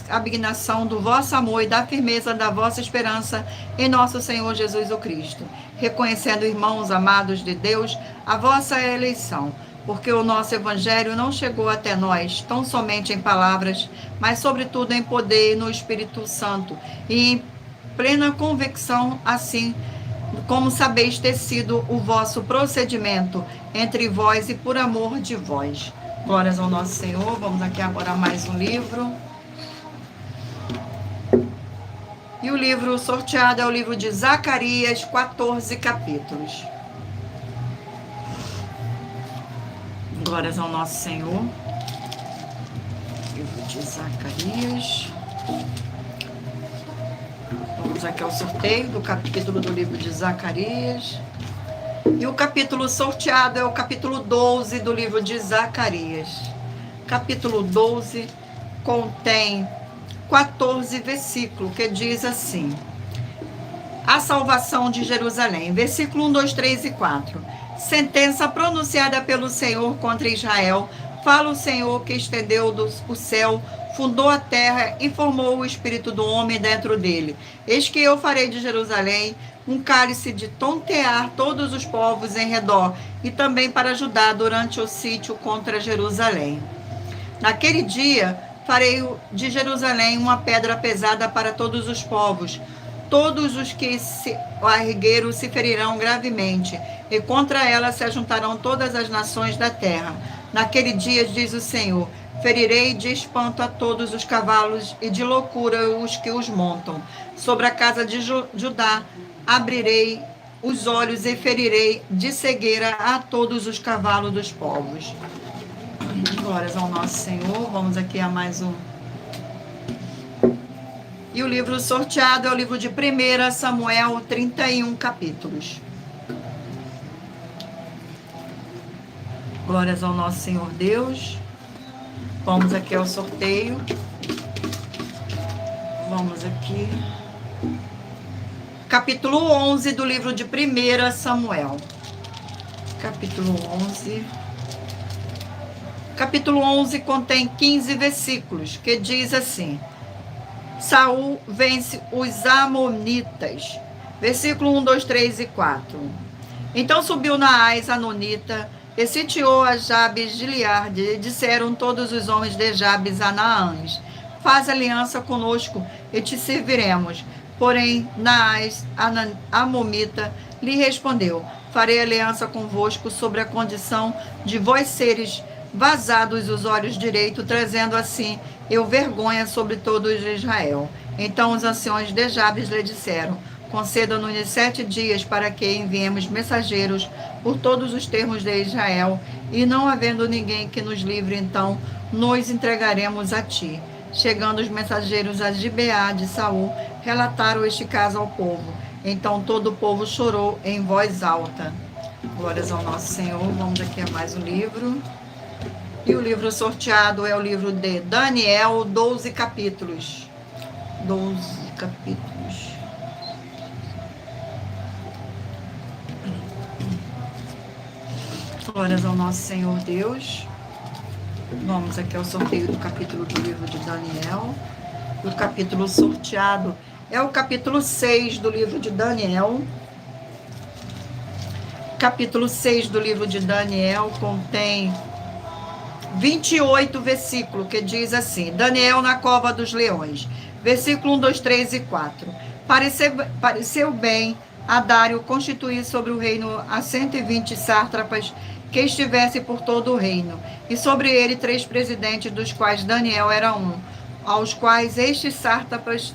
abnegação do vosso amor e da firmeza da vossa esperança em nosso Senhor Jesus o Cristo, reconhecendo, irmãos amados de Deus, a vossa eleição, porque o nosso evangelho não chegou até nós tão somente em palavras, mas sobretudo em poder no Espírito Santo e em plena convicção, assim como sabeis ter sido o vosso procedimento entre vós e por amor de vós. Glórias ao nosso Senhor. Vamos aqui agora a mais um livro. E o livro sorteado é o livro de Zacarias, 14 capítulos. Glórias ao nosso Senhor. Livro de Zacarias. Vamos aqui ao sorteio do capítulo do livro de Zacarias. E o capítulo sorteado é o capítulo 12 do livro de Zacarias. Capítulo 12 contém 14 versículos, que diz assim: a salvação de Jerusalém. Versículo 1, 2, 3 e 4. Sentença pronunciada pelo Senhor contra Israel. Fala o Senhor que estendeu o céu, fundou a terra e formou o espírito do homem dentro dele. Eis que eu farei de Jerusalém um cálice de tontear todos os povos em redor, e também para Judá durante o sítio contra Jerusalém. Naquele dia farei de Jerusalém uma pedra pesada para todos os povos. Todos os que se ergueram se ferirão gravemente, e contra ela se ajuntarão todas as nações da terra. Naquele dia, diz o Senhor, ferirei de espanto a todos os cavalos e de loucura os que os montam. Sobre a casa de Judá abrirei os olhos e ferirei de cegueira a todos os cavalos dos povos. Glórias ao nosso Senhor. Vamos aqui a mais um. E o livro sorteado é o livro de 1 Samuel, 31 capítulos. Glórias ao nosso Senhor Deus. Vamos aqui ao sorteio. Vamos aqui. Capítulo 11 do livro de 1 Samuel. Capítulo 11. Capítulo 11 contém 15 versículos, que diz assim: Saul vence os amonitas. Versículo 1, 2, 3 e 4. Então subiu Naás, Anonita, e sitiou a Jabes de Gileade, e disseram todos os homens de Jabes a Naãs: faz aliança conosco e te serviremos. Porém, Naás, a Momita, lhe respondeu: farei aliança convosco sobre a condição de vós seres vazados os olhos direito, trazendo assim eu vergonha sobre todos Israel. Então os anciões de Jabes lhe disseram: conceda-nos 7 dias para que enviemos mensageiros por todos os termos de Israel, e não havendo ninguém que nos livre, então nos entregaremos a ti. Chegando os mensageiros a Gibeá de Saul, relataram este caso ao povo. Então todo o povo chorou em voz alta. Glórias ao nosso Senhor. Vamos aqui a mais um livro. E o livro sorteado é o livro de Daniel, 12 capítulos. 12 capítulos. Glórias ao nosso Senhor Deus. Vamos aqui ao sorteio do capítulo do livro de Daniel. O capítulo sorteado é o capítulo 6 do livro de Daniel. Capítulo 6 do livro de Daniel contém 28 versículos, que diz assim: Daniel na cova dos leões. Versículo 1, 2, 3 e 4. Pareceu bem a Dário constituir sobre o reino a 120 sátrapas que estivesse por todo o reino, e sobre ele 3 presidentes, dos quais Daniel era um, aos quais estes sátrapas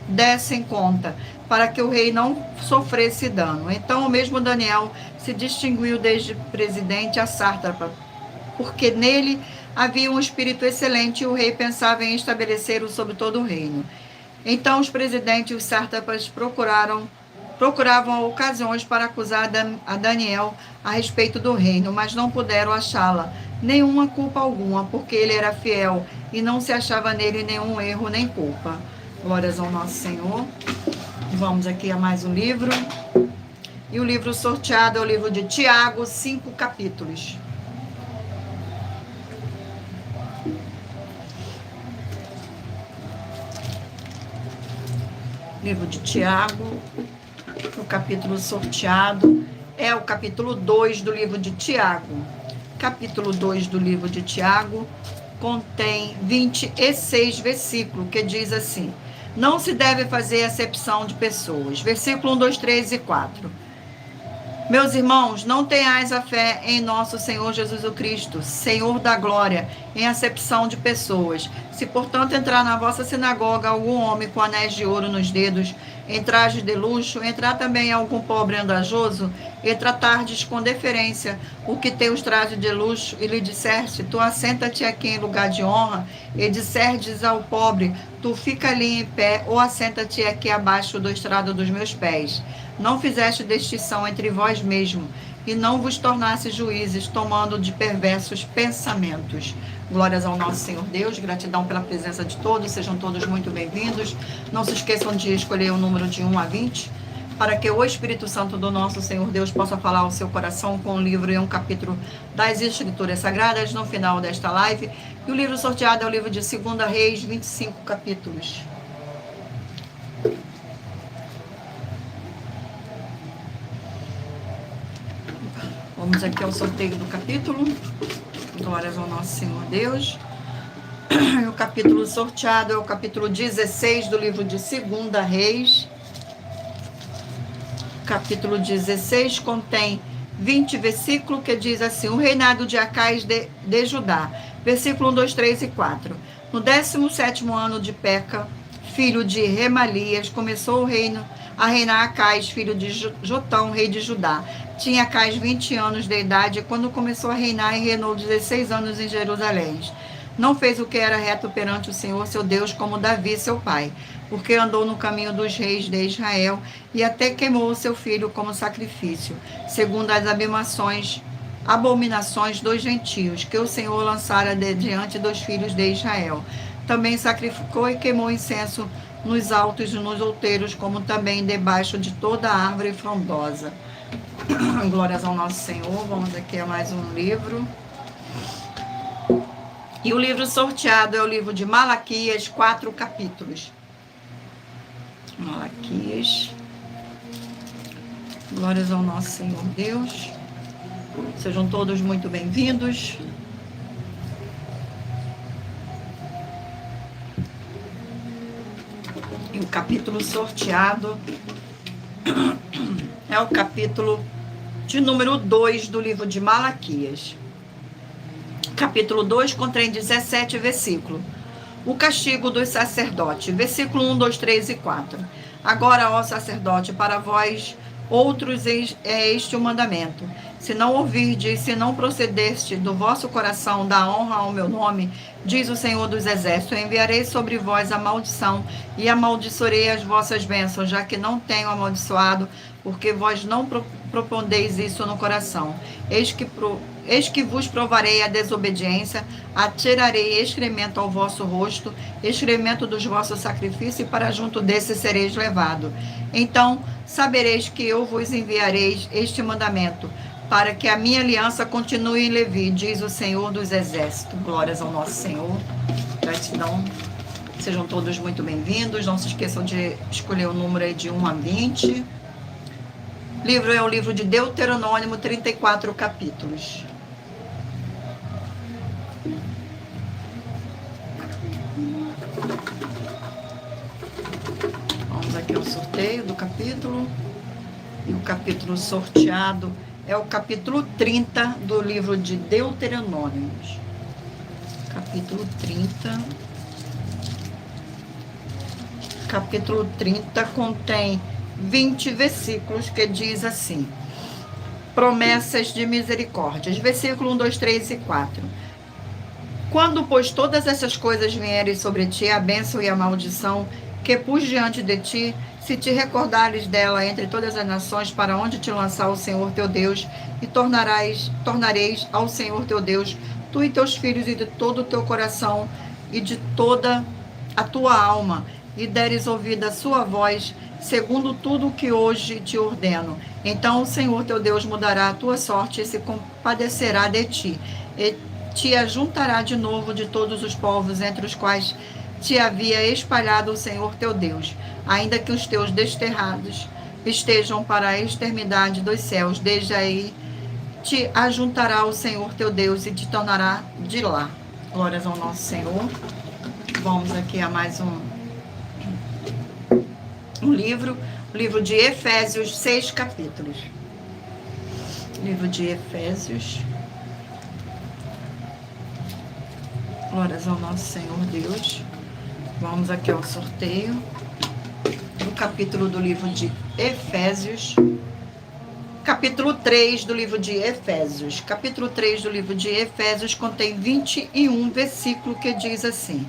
dessem conta, para que o rei não sofresse dano. Então o mesmo Daniel se distinguiu desde presidente a sátrapa, porque nele havia um espírito excelente e o rei pensava em estabelecer-o sobre todo o reino. Então os presidentes e os sátrapas procuravam ocasiões para acusar a Daniel a respeito do reino, mas não puderam achá-la nenhuma culpa alguma, porque ele era fiel e não se achava nele nenhum erro nem culpa. Glórias ao nosso Senhor. Vamos aqui a mais um livro. E o livro sorteado é o livro de Tiago, 5 capítulos. Livro de Tiago. O capítulo sorteado é o capítulo 2 do livro de Tiago. Capítulo 2 do livro de Tiago contém 26 versículos, que diz assim: não se deve fazer acepção de pessoas. Versículo 1, 2, 3 e 4. Meus irmãos, não tenhais a fé em nosso Senhor Jesus o Cristo, Senhor da glória, em acepção de pessoas. Se, portanto, entrar na vossa sinagoga algum homem com anéis de ouro nos dedos, em trajes de luxo, entrar também algum pobre andajoso, e tratardes com deferência o que tem os trajes de luxo, e lhe disseste: tu assenta-te aqui em lugar de honra, e disserdes ao pobre: tu fica ali em pé, ou assenta-te aqui abaixo do estrado dos meus pés. Não fizeste distinção entre vós mesmos, e não vos tornasse juízes, tomando de perversos pensamentos. Glórias ao nosso Senhor Deus, gratidão pela presença de todos, sejam todos muito bem-vindos. Não se esqueçam de escolher o número de 1 a 20, para que o Espírito Santo do nosso Senhor Deus possa falar ao seu coração com um livro e um capítulo das Escrituras Sagradas no final desta live. E o livro sorteado é o livro de 2 Reis, 25 capítulos. Vamos aqui ao sorteio do capítulo. Glórias ao nosso Senhor Deus. O capítulo sorteado é o capítulo 16 do livro de 2 Reis. Capítulo 16 contém 20 versículos, que diz assim: o reinado de Acais de Judá. Versículo 1, 2, 3 e 4. No 17º ano de Peca, filho de Remalias, começou a reinar Acais, filho de Jotão, rei de Judá. Tinha Acais 20 anos de idade quando começou a reinar, e reinou 16 anos em Jerusalém. Não fez o que era reto perante o Senhor, seu Deus, como Davi, seu pai, porque andou no caminho dos reis de Israel, e até queimou o seu filho como sacrifício, segundo as abominações dos gentios, que o Senhor lançara diante dos filhos de Israel. Também sacrificou e queimou incenso nos altos e nos outeiros, como também debaixo de toda árvore frondosa. Glórias ao nosso Senhor. Vamos aqui a mais um livro. E o livro sorteado é o livro de Malaquias, 4 capítulos. Malaquias. Glórias ao nosso Senhor Deus. Sejam todos muito bem-vindos. E o capítulo sorteado é o capítulo de número 2 do livro de Malaquias. Capítulo 2 contém 17 versículos. O castigo dos sacerdotes. Versículo 1, 2, 3 e 4. Agora, ó sacerdote, para vós outros é este o mandamento. Se não ouvirdes, se não procedeste do vosso coração da honra ao meu nome, diz o Senhor dos Exércitos, eu enviarei sobre vós a maldição e amaldiçoarei as vossas bênçãos, já que não tenho amaldiçoado, porque vós não propondeis isso no coração. Eis que vos provarei a desobediência, atirarei excremento ao vosso rosto, excremento dos vossos sacrifícios, e para junto desse sereis levado. Então sabereis que eu vos enviarei este mandamento, para que a minha aliança continue em Levi, diz o Senhor dos Exércitos. Glórias ao nosso Senhor. Gratidão. Sejam todos muito bem-vindos. Não se esqueçam de escolher o número aí de 1 a 20. O livro é o livro de Deuteronômio, 34 capítulos. Vamos aqui ao sorteio do capítulo. E o capítulo sorteado é o capítulo 30 do livro de Deuteronômio. Capítulo 30. Capítulo 30 contém 20 versículos que diz assim: promessas de misericórdias. Versículo 1, 2, 3 e 4. Quando, pois, todas essas coisas vierem sobre ti, a bênção e a maldição que pus diante de ti, se te recordares dela entre todas as nações, para onde te lançar o Senhor teu Deus, e tornareis ao Senhor teu Deus, tu e teus filhos, e de todo o teu coração, e de toda a tua alma, e deres ouvido a sua voz, segundo tudo o que hoje te ordeno. Então o Senhor teu Deus mudará a tua sorte, e se compadecerá de ti, e te ajuntará de novo de todos os povos entre os quais te havia espalhado o Senhor teu Deus, ainda que os teus desterrados estejam para a extremidade dos céus, desde aí te ajuntará o Senhor teu Deus e te tornará de lá. Glórias ao nosso Senhor. Vamos aqui a mais um livro, o livro de Efésios, 6 capítulos. Livro de Efésios. Glórias ao nosso Senhor Deus. Vamos aqui ao sorteio do capítulo do livro de Efésios. Capítulo 3 do livro de Efésios. Capítulo 3 do livro de Efésios contém 21 versículos que diz assim: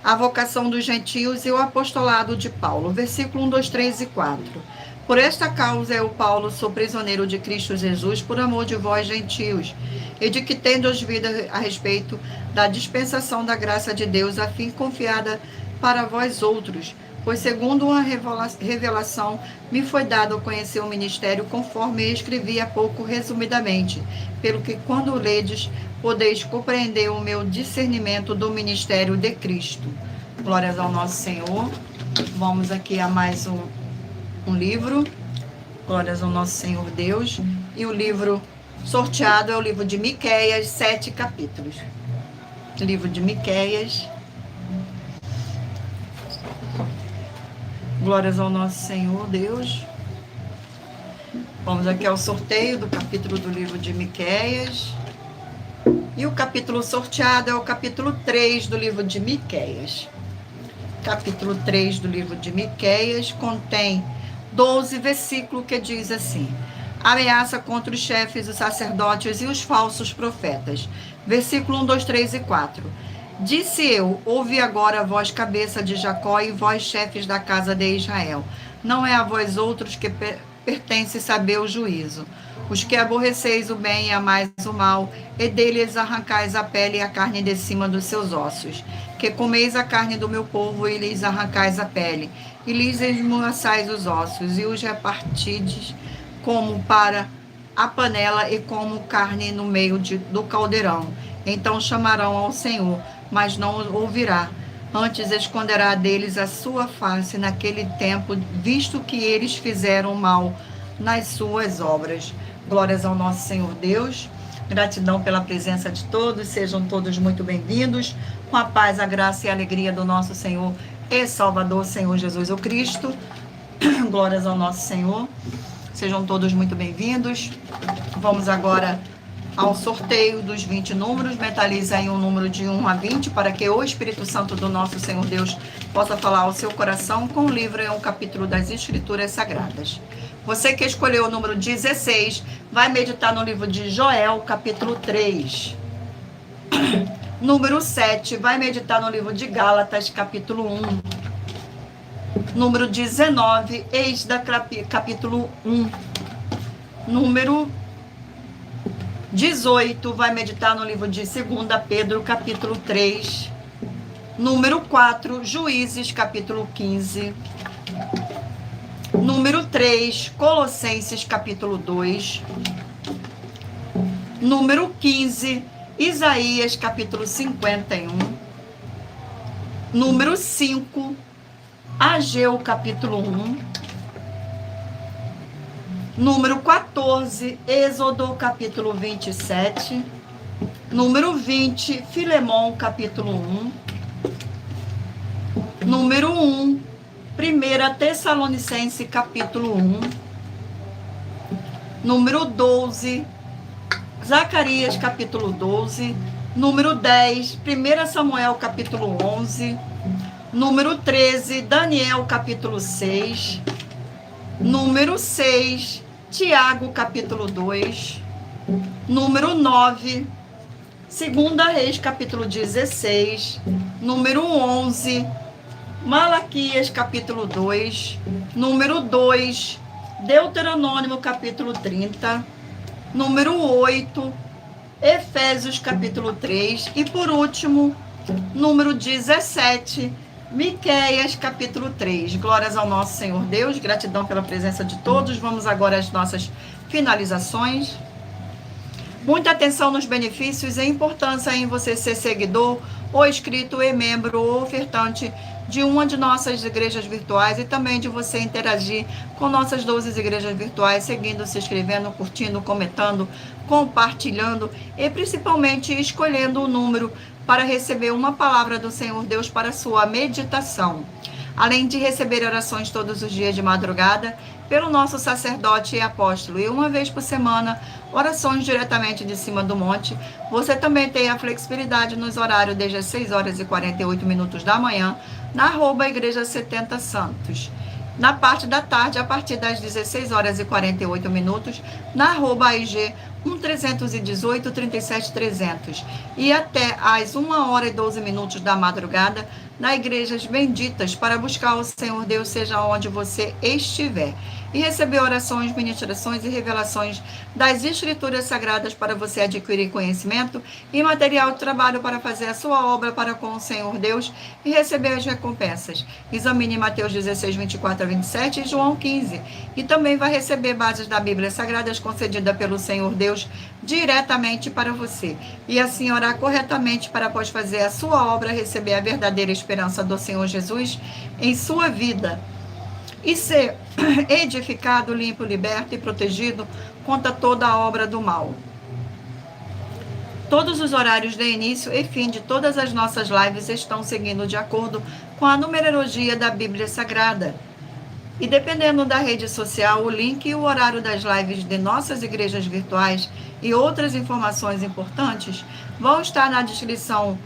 a vocação dos gentios e o apostolado de Paulo. Versículo 1, 2, 3 e 4. Por esta causa eu, Paulo, sou prisioneiro de Cristo Jesus, por amor de vós, gentios, e de que tendes ouvido a respeito da dispensação da graça de Deus, a fim confiada para vós outros, pois segundo uma revelação me foi dado a conhecer o ministério, conforme escrevi há pouco resumidamente, pelo que quando ledes, podeis compreender o meu discernimento do ministério de Cristo. Glórias ao nosso Senhor. Vamos aqui a mais um livro. Glórias ao nosso Senhor Deus. E o livro sorteado é o livro de Miqueias, 7 capítulos. Livro de Miqueias. Glórias ao nosso Senhor Deus. Vamos aqui ao sorteio do capítulo do livro de Miqueias. E o capítulo sorteado é o capítulo 3 do livro de Miqueias. Capítulo 3 do livro de Miqueias contém 12 versículos que diz assim: ameaça contra os chefes, os sacerdotes e os falsos profetas. Versículo 1, 2, 3 e 4. Disse eu, ouve agora, vós cabeça de Jacó, e vós chefes da casa de Israel. Não é a vós outros que pertence saber o juízo. Os que aborreceis o bem e amais o mal, e deles arrancais a pele e a carne de cima dos seus ossos. Que comeis a carne do meu povo, e lhes arrancais a pele, e lhes esmoaçais os ossos, e os repartides como para a panela, e como carne no meio do caldeirão. Então chamarão ao Senhor, mas não ouvirá. Antes esconderá deles a sua face naquele tempo, visto que eles fizeram mal nas suas obras. Glórias ao nosso Senhor Deus. Gratidão pela presença de todos. Sejam todos muito bem-vindos. Com a paz, a graça e a alegria do nosso Senhor e Salvador, Senhor Jesus o Cristo. Glórias ao nosso Senhor. Sejam todos muito bem-vindos. Vamos agora ao sorteio dos 20 números. Mentalize aí um número de 1 a 20 para que o Espírito Santo do nosso Senhor Deus possa falar ao seu coração com o livro e um capítulo das Escrituras Sagradas. Você que escolheu o número 16 vai meditar no livro de Joel, capítulo 3. Número 7 vai meditar no livro de Gálatas, capítulo 1. Número 19, Êxodo, capítulo 1. Número 18 vai meditar no livro de 2 Pedro, capítulo 3. Número 4, Juízes, capítulo 15. Número 3, Colossenses, capítulo 2. Número 15, Isaías, capítulo 51. Número 5, Ageu, capítulo 1. Número 14, Êxodo, capítulo 27. Número 20, Filemão, capítulo 1. Número 1, 1 Tessalonicense, capítulo 1. Número 12, Zacarias, capítulo 12. Número 10, 1 Samuel, capítulo 11. Número 13, Daniel, capítulo 6. Número 6, Tiago, capítulo 2. Número 9, 2 Reis, capítulo 16. Número 11, Malaquias, capítulo 2. Número 2, Deuteronômio, capítulo 30. Número 8, Efésios, capítulo 3. E por último, número 17, Miqueias, capítulo 3. Glórias ao nosso Senhor Deus. Gratidão pela presença de todos. Vamos agora às nossas finalizações. Muita atenção nos benefícios e importância em você ser seguidor, ou inscrito e membro ou ofertante de uma de nossas igrejas virtuais e também de você interagir com nossas 12 igrejas virtuais, seguindo, se inscrevendo, curtindo, comentando, compartilhando e principalmente escolhendo o número para receber uma palavra do Senhor Deus para sua meditação. Além de receber orações todos os dias de madrugada pelo nosso sacerdote e apóstolo, e uma vez por semana, orações diretamente de cima do monte, você também tem a flexibilidade nos horários desde as 6 horas e 48 minutos da manhã, na @Igreja 70 Santos. Na parte da tarde, a partir das 16 horas e 48 minutos, na @IG 1318 37 300 e até às 1 hora e 12 minutos da madrugada, na Igrejas Benditas, para buscar o Senhor Deus, seja onde você estiver, e receber orações, ministrações e revelações das Escrituras Sagradas para você adquirir conhecimento e material de trabalho para fazer a sua obra para com o Senhor Deus e receber as recompensas. Examine Mateus 16, 24 a 27 e João 15. E também vai receber bases da Bíblia Sagradas concedida pelo Senhor Deus diretamente para você. E assim orar corretamente para, após fazer a sua obra, receber a verdadeira esperança do Senhor Jesus em sua vida e ser edificado, limpo, liberto e protegido contra toda a obra do mal. Todos os horários de início e fim de todas as nossas lives estão seguindo de acordo com a numerologia da Bíblia Sagrada. E dependendo da rede social, o link e o horário das lives de nossas igrejas virtuais e outras informações importantes vão estar na descrição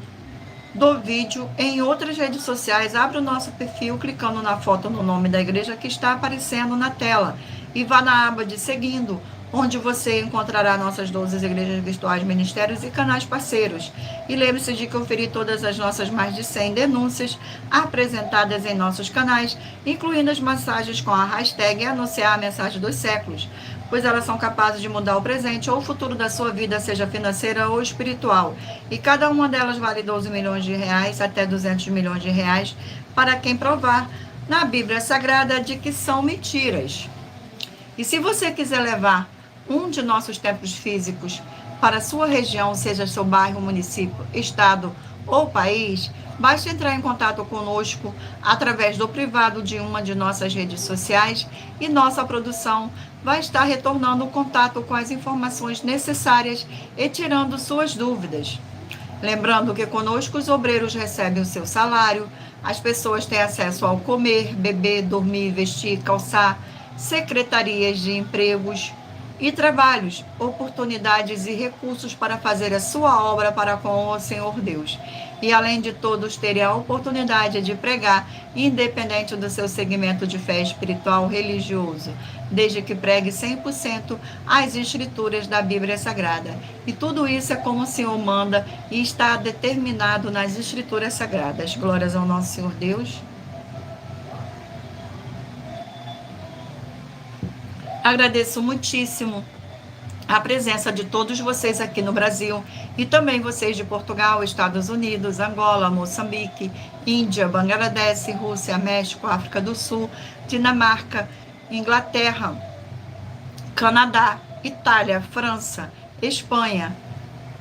do vídeo. Em outras redes sociais, abre o nosso perfil clicando na foto no nome da igreja que está aparecendo na tela e vá na aba de seguindo, onde você encontrará nossas 12 igrejas virtuais, ministérios e canais parceiros. E lembre-se de conferir todas as nossas mais de 100 denúncias apresentadas em nossos canais, incluindo as mensagens com a hashtag Anunciar a Mensagem dos Séculos, pois elas são capazes de mudar o presente ou o futuro da sua vida, seja financeira ou espiritual. E cada uma delas vale 12 milhões de reais, até 200 milhões de reais, para quem provar na Bíblia Sagrada de que são mentiras. E se você quiser levar um de nossos templos físicos para a sua região, seja seu bairro, município, estado ou país, basta entrar em contato conosco através do privado de uma de nossas redes sociais e nossa produção vai estar retornando o contato com as informações necessárias e tirando suas dúvidas. Lembrando que conosco os obreiros recebem o seu salário, as pessoas têm acesso ao comer, beber, dormir, vestir, calçar, secretarias de empregos e trabalhos, oportunidades e recursos para fazer a sua obra para com o Senhor Deus. E além de todos terem a oportunidade de pregar, independente do seu segmento de fé espiritual religioso, desde que pregue 100% as escrituras da Bíblia Sagrada. E tudo isso é como o Senhor manda e está determinado nas escrituras sagradas. Glórias ao nosso Senhor Deus. Agradeço muitíssimo a presença de todos vocês aqui no Brasil e também vocês de Portugal, Estados Unidos, Angola, Moçambique, Índia, Bangladesh, Rússia, México, África do Sul, Dinamarca, Inglaterra, Canadá, Itália, França, Espanha,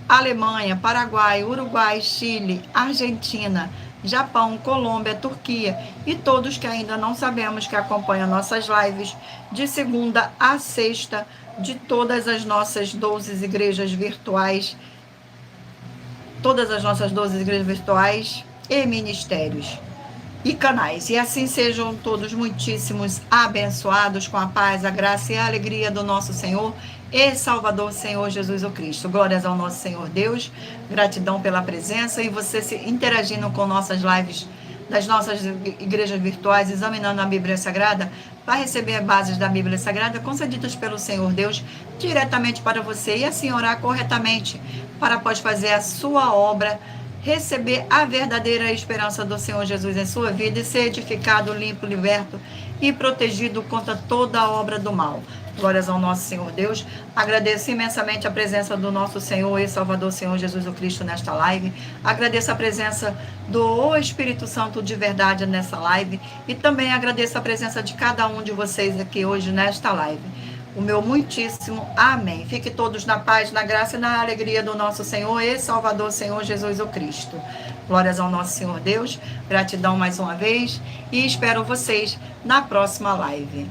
Alemanha, Paraguai, Uruguai, Chile, Argentina, Japão, Colômbia, Turquia e todos que ainda não sabemos que acompanham nossas lives de segunda a sexta de todas as nossas 12 igrejas virtuais, e ministérios e canais. E assim sejam todos muitíssimos abençoados com a paz, a graça e a alegria do nosso Senhor e Salvador, Senhor Jesus o Cristo. Glórias ao nosso Senhor Deus, gratidão pela presença e você se interagindo com nossas lives das nossas igrejas virtuais, examinando a Bíblia Sagrada, vai receber bases da Bíblia Sagrada concedidas pelo Senhor Deus diretamente para você e assim orar corretamente para após fazer a sua obra, receber a verdadeira esperança do Senhor Jesus em sua vida e ser edificado, limpo, liberto e protegido contra toda a obra do mal. Glórias ao nosso Senhor Deus. Agradeço imensamente a presença do nosso Senhor e Salvador, Senhor Jesus o Cristo, nesta live. Agradeço a presença do Espírito Santo de verdade nessa live. E também agradeço a presença de cada um de vocês aqui hoje nesta live. O meu muitíssimo amém. Fiquem todos na paz, na graça e na alegria do nosso Senhor e Salvador, Senhor Jesus o Cristo. Glórias ao nosso Senhor Deus. Gratidão mais uma vez. E espero vocês na próxima live.